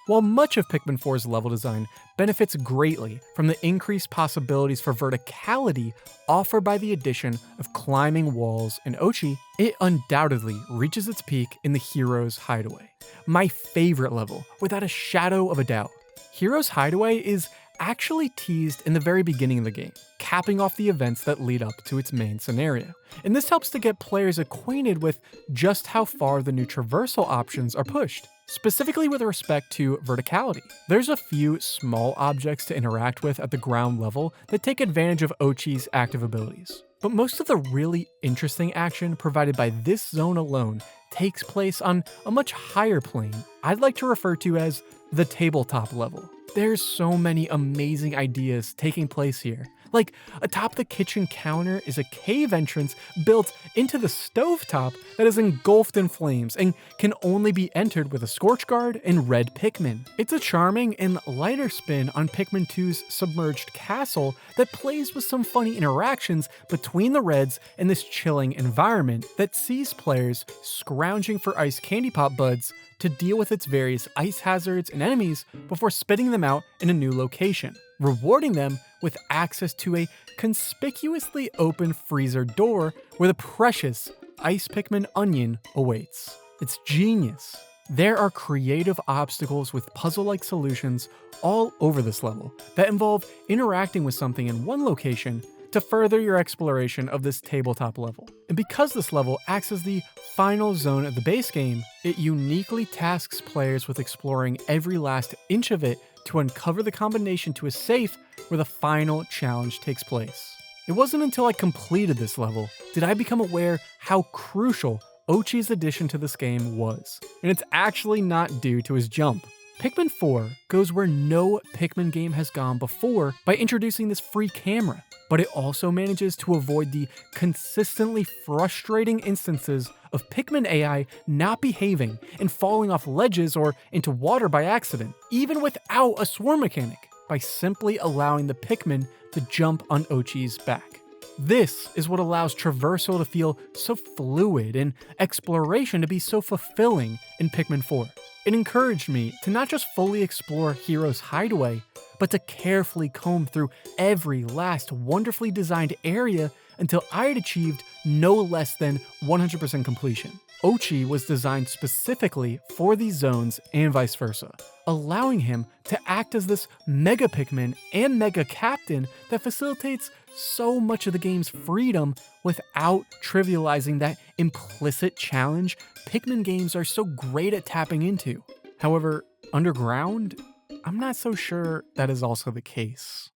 While much of Pikmin 4's level design benefits greatly from the increased possibilities for verticality offered by the addition of climbing walls in Oatchi, it undoubtedly reaches its peak in the Hero's Hideaway. My favorite level, without a shadow of a doubt. Hero's Hideaway is actually teased in the very beginning of the game, capping off the events that lead up to its main scenario. And this helps to get players acquainted with just how far the new traversal options are pushed. Specifically with respect to verticality. There's a few small objects to interact with at the ground level that take advantage of Oatchi's active abilities. But most of the really interesting action provided by this zone alone takes place on a much higher plane I'd like to refer to as the tabletop level. There's so many amazing ideas taking place here. Like, atop the kitchen counter is a cave entrance built into the stovetop that is engulfed in flames and can only be entered with a Scorch Guard and red Pikmin. It's a charming and lighter spin on Pikmin 2's submerged castle that plays with some funny interactions between the reds and this chilling environment that sees players scrounging for ice candy pop buds to deal with its various ice hazards and enemies before spitting them out in a new location, rewarding them with access to a conspicuously open freezer door where the precious Ice Pikmin Onion awaits. It's genius. There are creative obstacles with puzzle-like solutions all over this level that involve interacting with something in one location to further your exploration of this tabletop level. And because this level acts as the final zone of the base game, it uniquely tasks players with exploring every last inch of it to uncover the combination to a safe where the final challenge takes place. It wasn't until I completed this level did I become aware how crucial Oatchi's addition to this game was, and it's actually not due to his jump. Pikmin 4 goes where no Pikmin game has gone before by introducing this free camera, but it also manages to avoid the consistently frustrating instances of Pikmin AI not behaving and falling off ledges or into water by accident, even without a swarm mechanic, by simply allowing the Pikmin to jump on Oatchi's back. This is what allows traversal to feel so fluid and exploration to be so fulfilling in Pikmin 4. It encouraged me to not just fully explore Hero's Hideaway, but to carefully comb through every last wonderfully designed area until I had achieved no less than 100% completion. Ochi was designed specifically for these zones and vice versa, allowing him to act as this mega Pikmin and mega captain that facilitates so much of the game's freedom without trivializing that implicit challenge Pikmin games are so great at tapping into. However, underground, I'm not so sure that is also the case.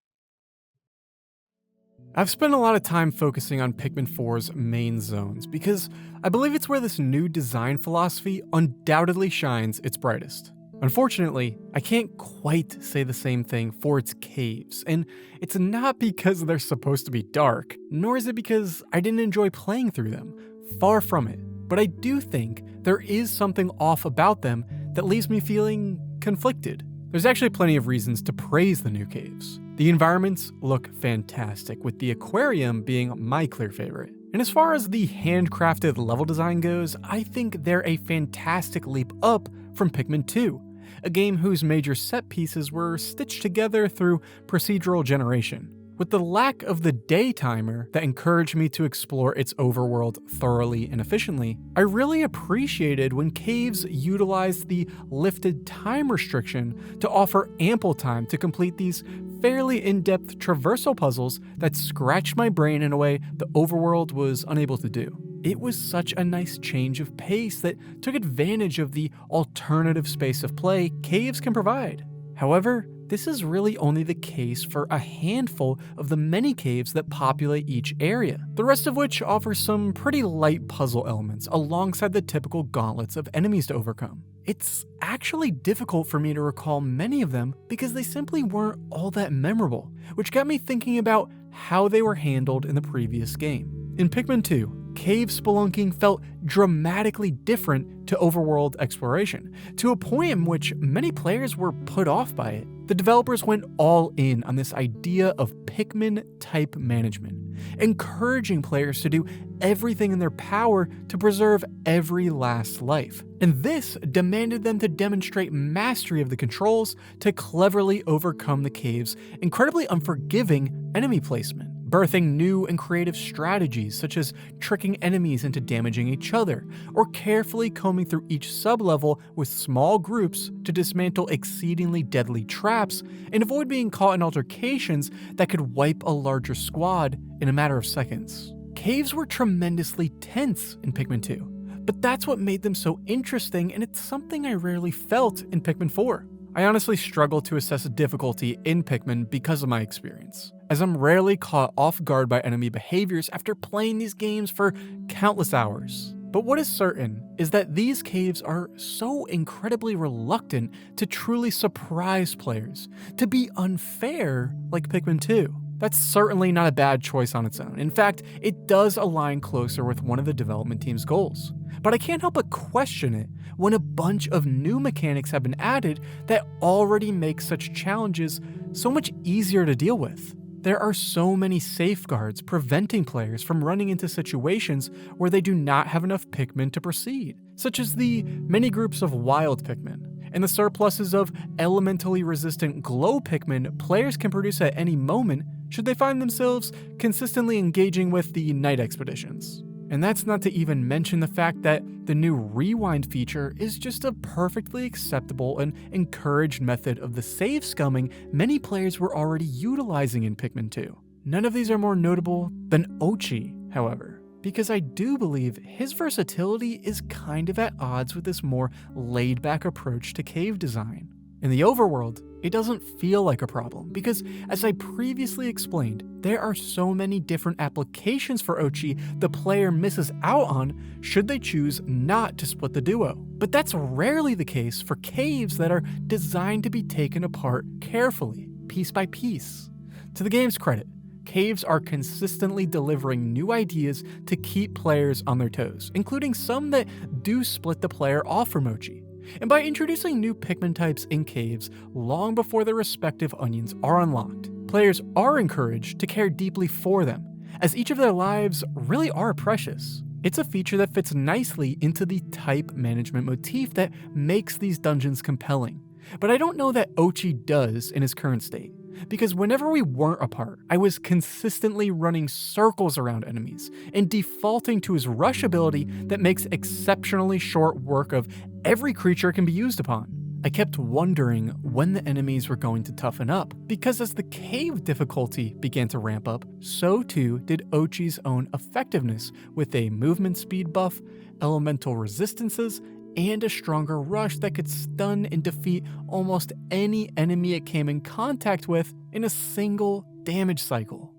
I've spent a lot of time focusing on Pikmin 4's main zones because I believe it's where this new design philosophy undoubtedly shines its brightest. Unfortunately, I can't quite say the same thing for its caves, and it's not because they're supposed to be dark, nor is it because I didn't enjoy playing through them. Far from it. But I do think there is something off about them that leaves me feeling conflicted. There's actually plenty of reasons to praise the new caves. The environments look fantastic, with the aquarium being my clear favorite. And as far as the handcrafted level design goes, I think they're a fantastic leap up from Pikmin 2, a game whose major set pieces were stitched together through procedural generation. With the lack of the day timer that encouraged me to explore its overworld thoroughly and efficiently, I really appreciated when Caves utilized the lifted time restriction to offer ample time to complete these fairly in-depth traversal puzzles that scratched my brain in a way the overworld was unable to do. It was such a nice change of pace that took advantage of the alternative space of play Caves can provide. However, this is really only the case for a handful of the many caves that populate each area, the rest of which offer some pretty light puzzle elements alongside the typical gauntlets of enemies to overcome. It's actually difficult for me to recall many of them because they simply weren't all that memorable, which got me thinking about how they were handled in the previous game. In Pikmin 2, cave spelunking felt dramatically different to overworld exploration, to a point in which many players were put off by it. The developers went all in on this idea of Pikmin type management, encouraging players to do everything in their power to preserve every last life. And this demanded them to demonstrate mastery of the controls to cleverly overcome the cave's incredibly unforgiving enemy placement, birthing new and creative strategies such as tricking enemies into damaging each other, or carefully combing through each sublevel with small groups to dismantle exceedingly deadly traps and avoid being caught in altercations that could wipe a larger squad in a matter of seconds. Caves were tremendously tense in Pikmin 2, but that's what made them so interesting, and it's something I rarely felt in Pikmin 4. I honestly struggle to assess difficulty in Pikmin because of my experience, as I'm rarely caught off guard by enemy behaviors after playing these games for countless hours. But what is certain is that these caves are so incredibly reluctant to truly surprise players, to be unfair like Pikmin 2. That's certainly not a bad choice on its own. In fact, it does align closer with one of the development team's goals. But I can't help but question it when a bunch of new mechanics have been added that already make such challenges so much easier to deal with. There are so many safeguards preventing players from running into situations where they do not have enough Pikmin to proceed, such as the many groups of wild Pikmin, and the surpluses of elementally resistant glow Pikmin players can produce at any moment should they find themselves consistently engaging with the night expeditions. And that's not to even mention the fact that the new rewind feature is just a perfectly acceptable and encouraged method of the save scumming many players were already utilizing in Pikmin 2. None of these are more notable than Ochi, however, because I do believe his versatility is kind of at odds with this more laid-back approach to cave design. In the overworld, it doesn't feel like a problem because, as I previously explained, there are so many different applications for Ochi the player misses out on should they choose not to split the duo. But that's rarely the case for caves that are designed to be taken apart carefully, piece by piece. To the game's credit, caves are consistently delivering new ideas to keep players on their toes, including some that do split the player off from Ochi. And by introducing new Pikmin types in caves long before their respective onions are unlocked, players are encouraged to care deeply for them, as each of their lives really are precious. It's a feature that fits nicely into the type management motif that makes these dungeons compelling. But I don't know that Ochi does in his current state. because whenever we weren't apart, I was consistently running circles around enemies and defaulting to his rush ability that makes exceptionally short work of every creature it can be used upon. I kept wondering when the enemies were going to toughen up, because as the cave difficulty began to ramp up, so too did Ochi's own effectiveness with a movement speed buff, elemental resistances, and a stronger rush that could stun and defeat almost any enemy it came in contact with in a single damage cycle.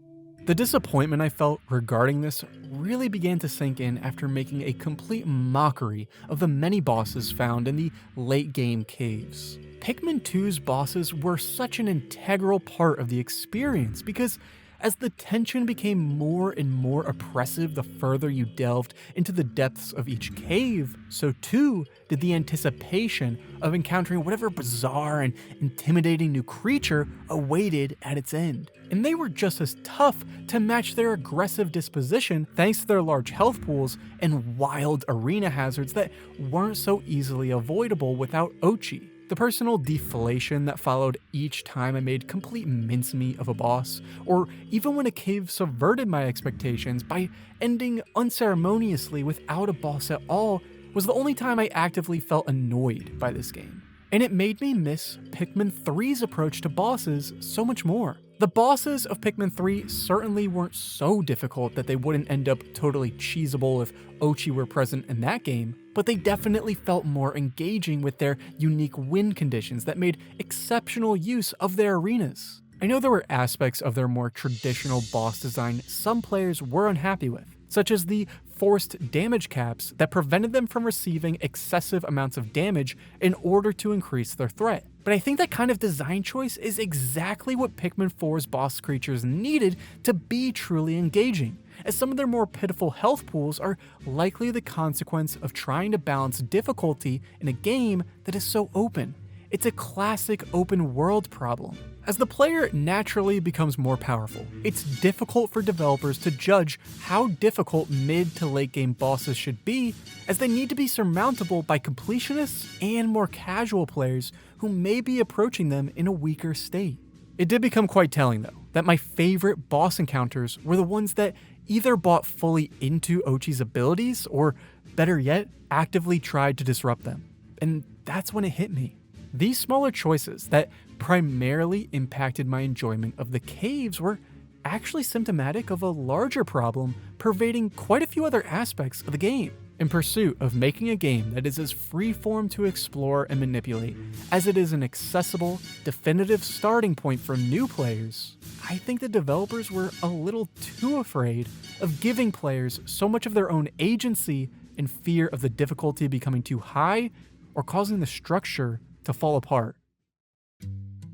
The disappointment I felt regarding this really began to sink in after making a complete mockery of the many bosses found in the late game caves. Pikmin 2's bosses were such an integral part of the experience because as the tension became more and more oppressive the further you delved into the depths of each cave, so too did the anticipation of encountering whatever bizarre and intimidating new creature awaited at its end. And they were just as tough to match their aggressive disposition thanks to their large health pools and wild arena hazards that weren't so easily avoidable without Ochi. The personal deflation that followed each time I made complete mincemeat of a boss, or even when a cave subverted my expectations by ending unceremoniously without a boss at all, was the only time I actively felt annoyed by this game. And it made me miss Pikmin 3's approach to bosses so much more. The bosses of Pikmin 3 certainly weren't so difficult that they wouldn't end up totally cheesable if Ochi were present in that game, but they definitely felt more engaging with their unique win conditions that made exceptional use of their arenas. I know there were aspects of their more traditional boss design some players were unhappy with, such as the forced damage caps that prevented them from receiving excessive amounts of damage in order to increase their threat. But I think that kind of design choice is exactly what Pikmin 4's boss creatures needed to be truly engaging, as some of their more pitiful health pools are likely the consequence of trying to balance difficulty in a game that is so open. It's a classic open world problem. As the player naturally becomes more powerful, it's difficult for developers to judge how difficult mid to late game bosses should be, as they need to be surmountable by completionists and more casual players who may be approaching them in a weaker state. It did become quite telling though, that my favorite boss encounters were the ones that either bought fully into Ochi's abilities or, better yet, actively tried to disrupt them. And that's when it hit me. These smaller choices that primarily impacted my enjoyment of the caves were actually symptomatic of a larger problem pervading quite a few other aspects of the game. In pursuit of making a game that is as freeform to explore and manipulate as it is an accessible, definitive starting point for new players, I think the developers were a little too afraid of giving players so much of their own agency in fear of the difficulty becoming too high or causing the structure to fall apart.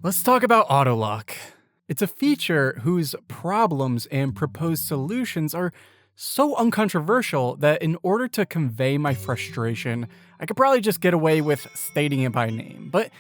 Let's talk about autolock. It's a feature whose problems and proposed solutions are so uncontroversial that in order to convey my frustration, I could probably just get away with stating it by name. But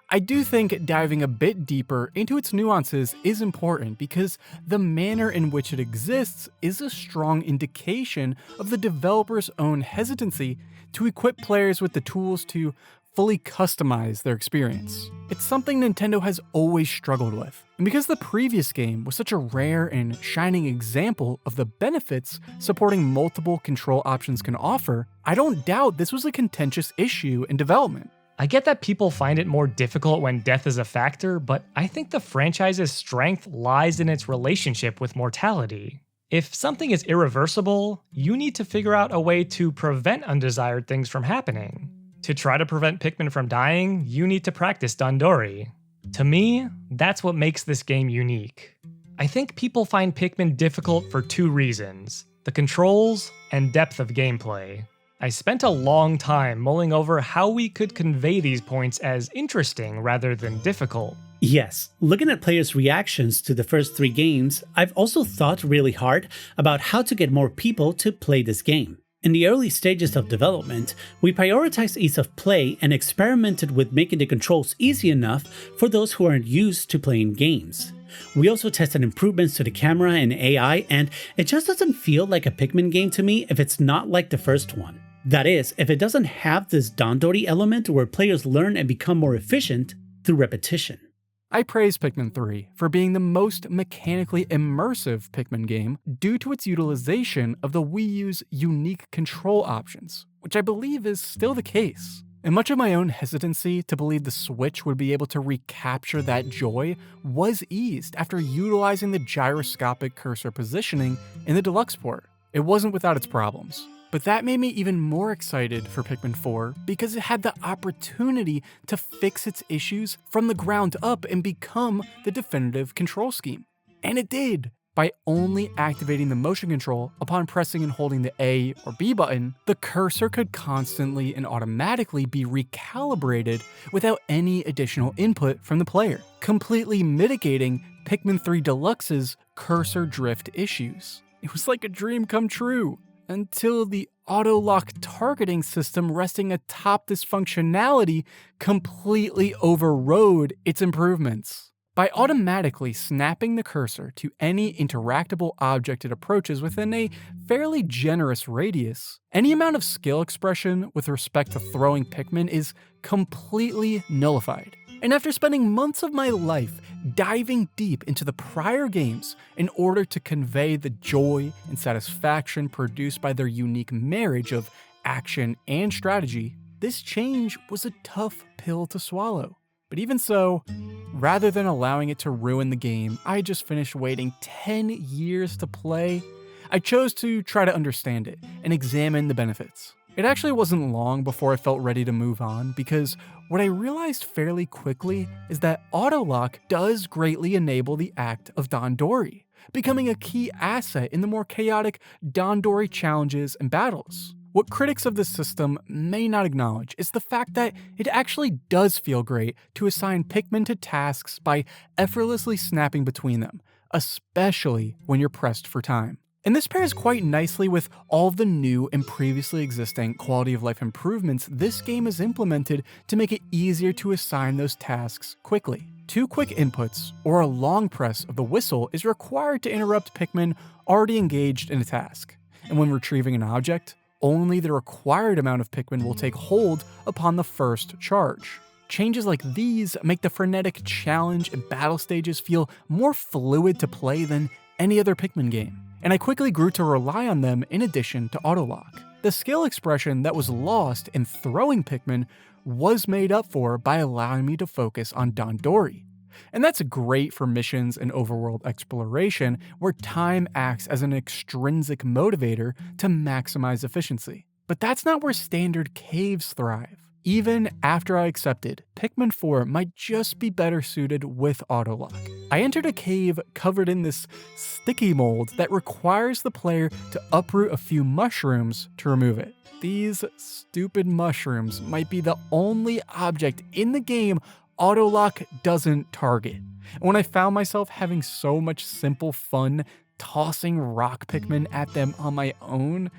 I do think diving a bit deeper into its nuances is important because the manner in which it exists is a strong indication of the developer's own hesitancy to equip players with the tools to fully customize their experience. It's something Nintendo has always struggled with. And because the previous game was such a rare and shining example of the benefits supporting multiple control options can offer, I don't doubt this was a contentious issue in development.
I get that people find it more difficult when death is a factor, but I think the franchise's strength lies in its relationship with mortality. If something is irreversible, you need to figure out a way to prevent undesired things from happening. To try to prevent Pikmin from dying, you need to practice Dandori. To me, that's what makes this game unique. I think people find Pikmin difficult for two reasons: the controls and depth of gameplay. I spent a long time mulling over how we could convey these points as interesting rather than difficult.
Yes, looking at players' reactions to the first 3 games, I've also thought really hard about how to get more people to play this game. In the early stages of development, we prioritized ease of play and experimented with making the controls easy enough for those who aren't used to playing games. We also tested improvements to the camera and AI, and it just doesn't feel like a Pikmin game to me if it's not like the first one. That is, if it doesn't have this Dandori element where players learn and become more efficient through repetition.
I praise Pikmin 3 for being the most mechanically immersive Pikmin game due to its utilization of the Wii U's unique control options, which I believe is still the case. And much of my own hesitancy to believe the Switch would be able to recapture that joy was eased after utilizing the gyroscopic cursor positioning in the Deluxe port. It wasn't without its problems. But that made me even more excited for Pikmin 4 because it had the opportunity to fix its issues from the ground up and become the definitive control scheme. And it did! By only activating the motion control upon pressing and holding the A or B button, the cursor could constantly and automatically be recalibrated without any additional input from the player, completely mitigating Pikmin 3 Deluxe's cursor drift issues. It was like a dream come true. Until the auto-lock targeting system resting atop this functionality completely overrode its improvements. By automatically snapping the cursor to any interactable object it approaches within a fairly generous radius, any amount of skill expression with respect to throwing Pikmin is completely nullified. And after spending months of my life diving deep into the prior games in order to convey the joy and satisfaction produced by their unique marriage of action and strategy, this change was a tough pill to swallow. But even so, rather than allowing it to ruin the game I just finished waiting 10 years to play, I chose to try to understand it and examine the benefits. It actually wasn't long before I felt ready to move on because what I realized fairly quickly is that Autolock does greatly enable the act of Dandori, becoming a key asset in the more chaotic Dandori challenges and battles. What critics of this system may not acknowledge is the fact that it actually does feel great to assign Pikmin to tasks by effortlessly snapping between them, especially when you're pressed for time. And this pairs quite nicely with all of the new and previously existing quality of life improvements this game has implemented to make it easier to assign those tasks quickly. 2 quick inputs or a long press of the whistle is required to interrupt Pikmin already engaged in a task. And when retrieving an object, only the required amount of Pikmin will take hold upon the first charge. Changes like these make the frenetic challenge and battle stages feel more fluid to play than any other Pikmin game, and I quickly grew to rely on them in addition to Autolock. The skill expression that was lost in throwing Pikmin was made up for by allowing me to focus on Dandori. And that's great for missions and overworld exploration where time acts as an extrinsic motivator to maximize efficiency. But that's not where standard caves thrive. Even after I accepted, Pikmin 4 might just be better suited with Autolock. I entered a cave covered in this sticky mold that requires the player to uproot a few mushrooms to remove it. These stupid mushrooms might be the only object in the game Autolock doesn't target. And when I found myself having so much simple fun tossing rock Pikmin at them on my own,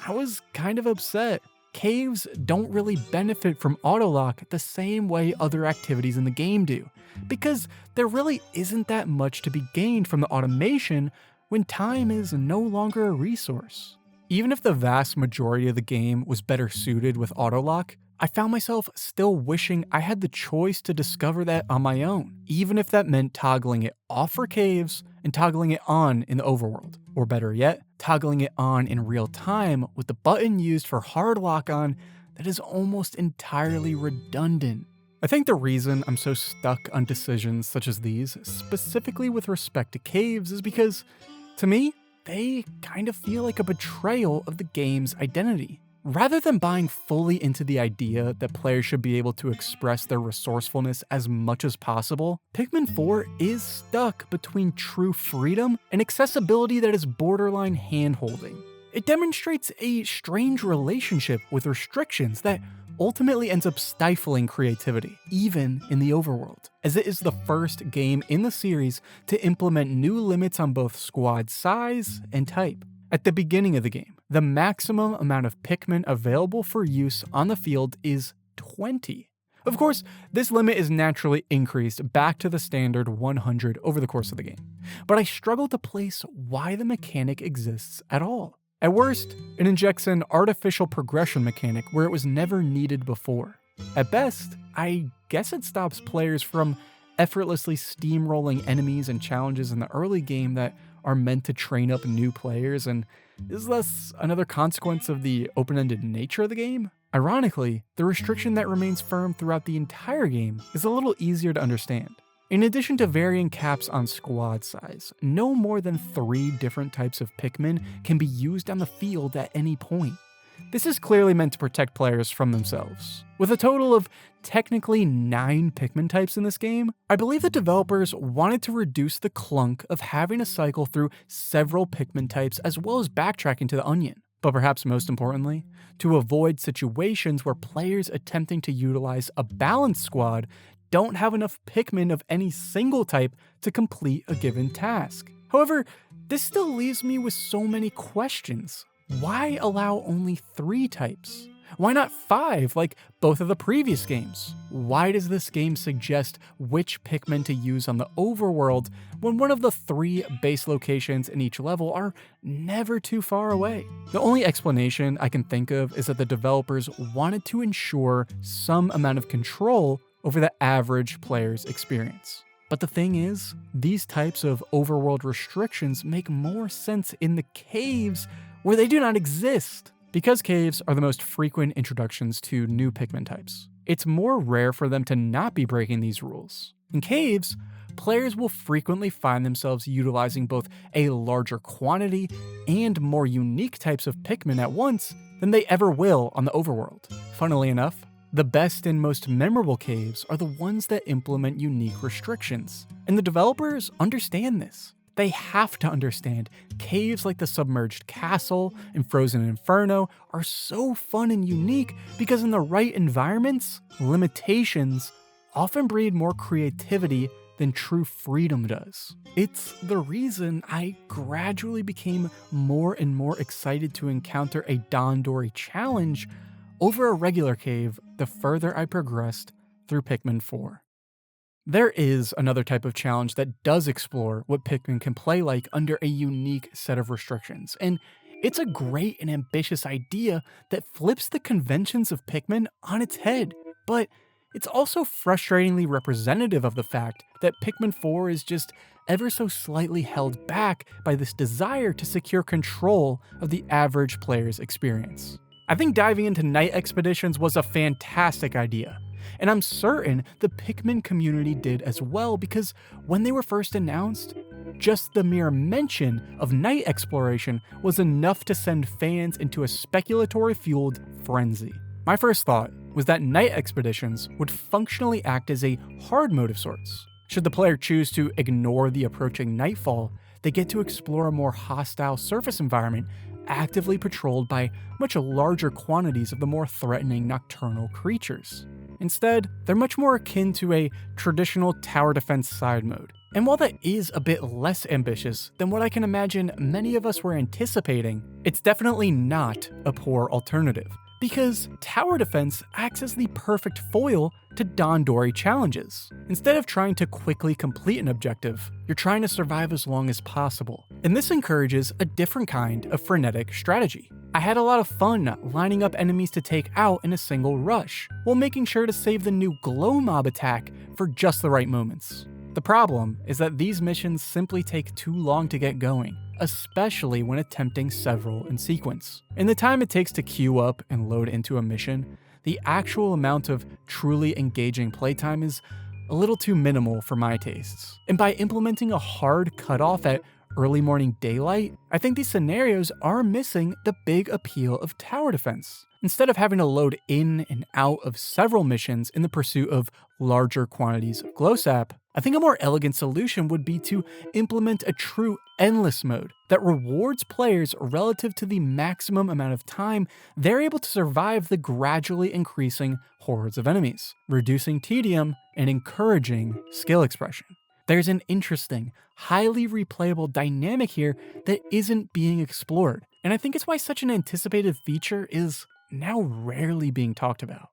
I was kind of upset. Caves don't really benefit from Autolock the same way other activities in the game do, because there really isn't that much to be gained from the automation when time is no longer a resource. Even if the vast majority of the game was better suited with Autolock, I found myself still wishing I had the choice to discover that on my own, even if that meant toggling it off for caves and toggling it on in the overworld. Or better yet, toggling it on in real time with the button used for hard lock on that is almost entirely redundant. I think the reason I'm so stuck on decisions such as these, specifically with respect to caves, is because, to me, they kind of feel like a betrayal of the game's identity. Rather than buying fully into the idea that players should be able to express their resourcefulness as much as possible, Pikmin 4 is stuck between true freedom and accessibility that is borderline hand-holding. It demonstrates a strange relationship with restrictions that ultimately ends up stifling creativity, even in the overworld, as it is the first game in the series to implement new limits on both squad size and type. At the beginning of the game, the maximum amount of Pikmin available for use on the field is 20. Of course, this limit is naturally increased back to the standard 100 over the course of the game, but I struggle to place why the mechanic exists at all. At worst, it injects an artificial progression mechanic where it was never needed before. At best, I guess it stops players from effortlessly steamrolling enemies and challenges in the early game that are meant to train up new players and is thus another consequence of the open-ended nature of the game. Ironically, the restriction that remains firm throughout the entire game is a little easier to understand. In addition to varying caps on squad size, no more than 3 different types of Pikmin can be used on the field at any point. This is clearly meant to protect players from themselves. With a total of technically 9 Pikmin types in this game, I believe the developers wanted to reduce the clunk of having to cycle through several Pikmin types as well as backtracking to the onion. But perhaps most importantly, to avoid situations where players attempting to utilize a balanced squad don't have enough Pikmin of any single type to complete a given task. However, this still leaves me with so many questions. Why allow only 3 types? Why not 5 like both of the previous games? Why does this game suggest which Pikmin to use on the overworld when one of the 3 base locations in each level are never too far away? The only explanation I can think of is that the developers wanted to ensure some amount of control over the average player's experience. But the thing is, these types of overworld restrictions make more sense in the caves where they do not exist. Because caves are the most frequent introductions to new Pikmin types, it's more rare for them to not be breaking these rules. In caves, players will frequently find themselves utilizing both a larger quantity and more unique types of Pikmin at once than they ever will on the overworld. Funnily enough, the best and most memorable caves are the ones that implement unique restrictions, and the developers understand this. They have to understand caves like the Submerged Castle and Frozen Inferno are so fun and unique because in the right environments, limitations often breed more creativity than true freedom does. It's the reason I gradually became more and more excited to encounter a Dandori challenge over a regular cave the further I progressed through Pikmin 4. There is another type of challenge that does explore what Pikmin can play like under a unique set of restrictions, and it's a great and ambitious idea that flips the conventions of Pikmin on its head, but it's also frustratingly representative of the fact that Pikmin 4 is just ever so slightly held back by this desire to secure control of the average player's experience. I think diving into night expeditions was a fantastic idea, and I'm certain the Pikmin community did as well because when they were first announced, just the mere mention of night exploration was enough to send fans into a speculatory-fueled frenzy. My first thought was that night expeditions would functionally act as a hard mode of sorts. Should the player choose to ignore the approaching nightfall, they get to explore a more hostile surface environment actively patrolled by much larger quantities of the more threatening nocturnal creatures. Instead, they're much more akin to a traditional tower defense side mode. And while that is a bit less ambitious than what I can imagine many of us were anticipating, it's definitely not a poor alternative, because tower defense acts as the perfect foil to Dandori challenges. Instead of trying to quickly complete an objective, you're trying to survive as long as possible. And this encourages a different kind of frenetic strategy. I had a lot of fun lining up enemies to take out in a single rush, while making sure to save the new glow mob attack for just the right moments. The problem is that these missions simply take too long to get going, especially when attempting several in sequence. In the time it takes to queue up and load into a mission, the actual amount of truly engaging playtime is a little too minimal for my tastes. And by implementing a hard cutoff at early morning daylight, I think these scenarios are missing the big appeal of tower defense. Instead of having to load in and out of several missions in the pursuit of larger quantities of glow sap, I think a more elegant solution would be to implement a true endless mode that rewards players relative to the maximum amount of time they're able to survive the gradually increasing hordes of enemies, reducing tedium and encouraging skill expression. There's an interesting, highly replayable dynamic here that isn't being explored, and I think it's why such an anticipated feature is now rarely being talked about.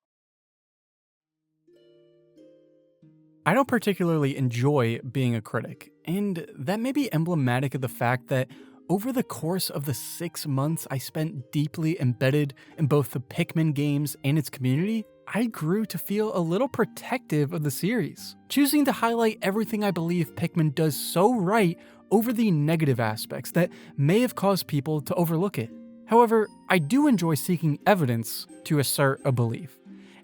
I don't particularly enjoy being a critic, and that may be emblematic of the fact that over the course of the 6 months I spent deeply embedded in both the Pikmin games and its community, I grew to feel a little protective of the series, choosing to highlight everything I believe Pikmin does so right over the negative aspects that may have caused people to overlook it. However, I do enjoy seeking evidence to assert a belief,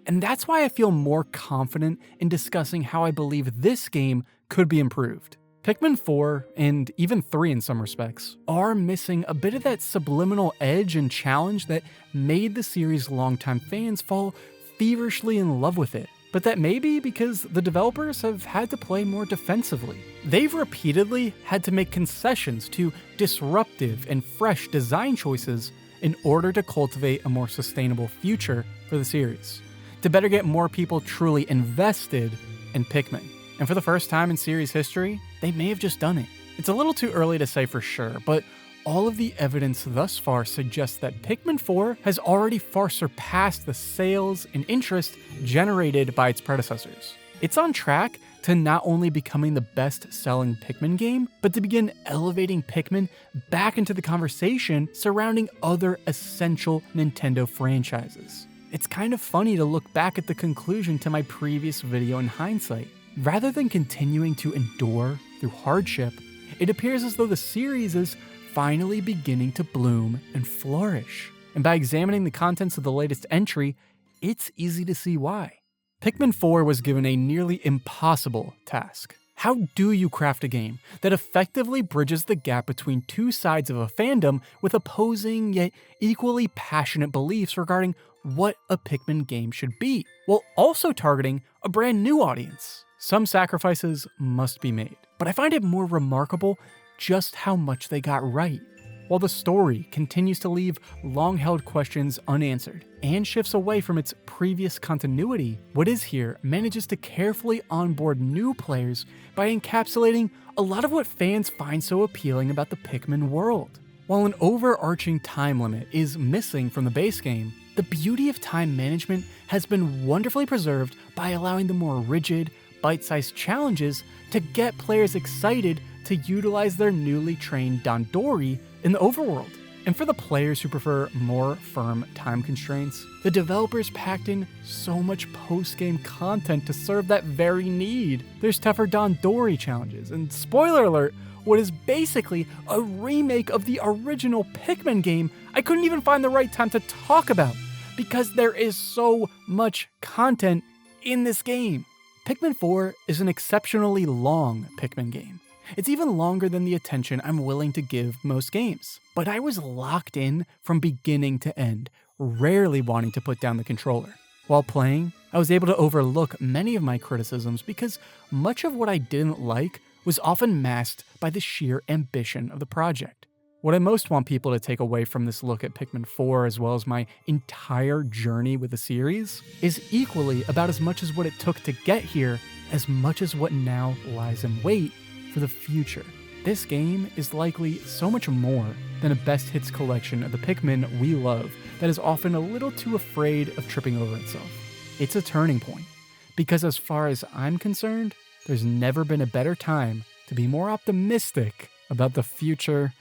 and that's why I feel more confident in discussing how I believe this game could be improved. Pikmin 4, and even 3 in some respects, are missing a bit of that subliminal edge and challenge that made the series' longtime fans fall feverishly in love with it. But that may be because the developers have had to play more defensively. They've repeatedly had to make concessions to disruptive and fresh design choices in order to cultivate a more sustainable future for the series, to better get more people truly invested in Pikmin. And for the first time in series history, they may have just done it. It's a little too early to say for sure, but all of the evidence thus far suggests that Pikmin 4 has already far surpassed the sales and interest generated by its predecessors. It's on track to not only becoming the best-selling Pikmin game, but to begin elevating Pikmin back into the conversation surrounding other essential Nintendo franchises. It's kind of funny to look back at the conclusion to my previous video in hindsight. Rather than continuing to endure through hardship, it appears as though the series is finally beginning to bloom and flourish. And by examining the contents of the latest entry, it's easy to see why. Pikmin 4 was given a nearly impossible task. How do you craft a game that effectively bridges the gap between two sides of a fandom with opposing yet equally passionate beliefs regarding what a Pikmin game should be, while also targeting a brand new audience? Some sacrifices must be made, but I find it more remarkable just how much they got right. While the story continues to leave long-held questions unanswered and shifts away from its previous continuity, what is here manages to carefully onboard new players by encapsulating a lot of what fans find so appealing about the Pikmin world. While an overarching time limit is missing from the base game, the beauty of time management has been wonderfully preserved by allowing the more rigid, bite-sized challenges to get players excited to utilize their newly trained Dandori in the overworld. And for the players who prefer more firm time constraints, the developers packed in so much post-game content to serve that very need. There's tougher Dandori challenges, and spoiler alert, what is basically a remake of the original Pikmin game I couldn't even find the right time to talk about, because there is so much content in this game. Pikmin 4 is an exceptionally long Pikmin game. It's even longer than the attention I'm willing to give most games. But I was locked in from beginning to end, rarely wanting to put down the controller. While playing, I was able to overlook many of my criticisms because much of what I didn't like was often masked by the sheer ambition of the project. What I most want people to take away from this look at Pikmin 4, as well as my entire journey with the series, is equally about as much as what it took to get here, as much as what now lies in wait for the future. This game is likely so much more than a best hits collection of the Pikmin we love that is often a little too afraid of tripping over itself. It's a turning point, because as far as I'm concerned, there's never been a better time to be more optimistic about the future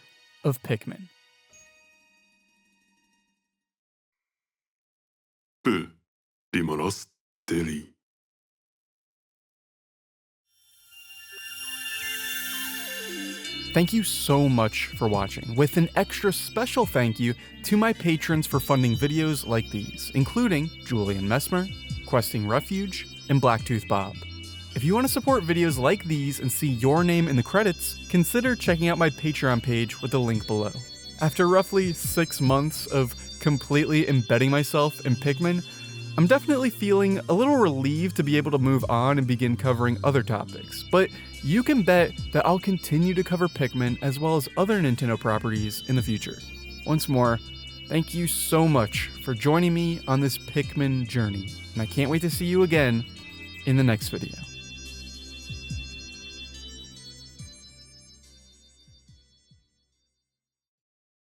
of Pikmin.
リモノステリー
Thank you so much for watching, with an extra special thank you to my patrons for funding videos like these, including Julian Messmer, Questing Refuge, and Blacktooth Bob. If you want to support videos like these and see your name in the credits, consider checking out my Patreon page with the link below. After roughly 6 months of completely embedding myself in Pikmin, I'm definitely feeling a little relieved to be able to move on and begin covering other topics, but you can bet that I'll continue to cover Pikmin as well as other Nintendo properties in the future. Once more, thank you so much for joining me on this Pikmin journey, and I can't wait to see you again in the next video.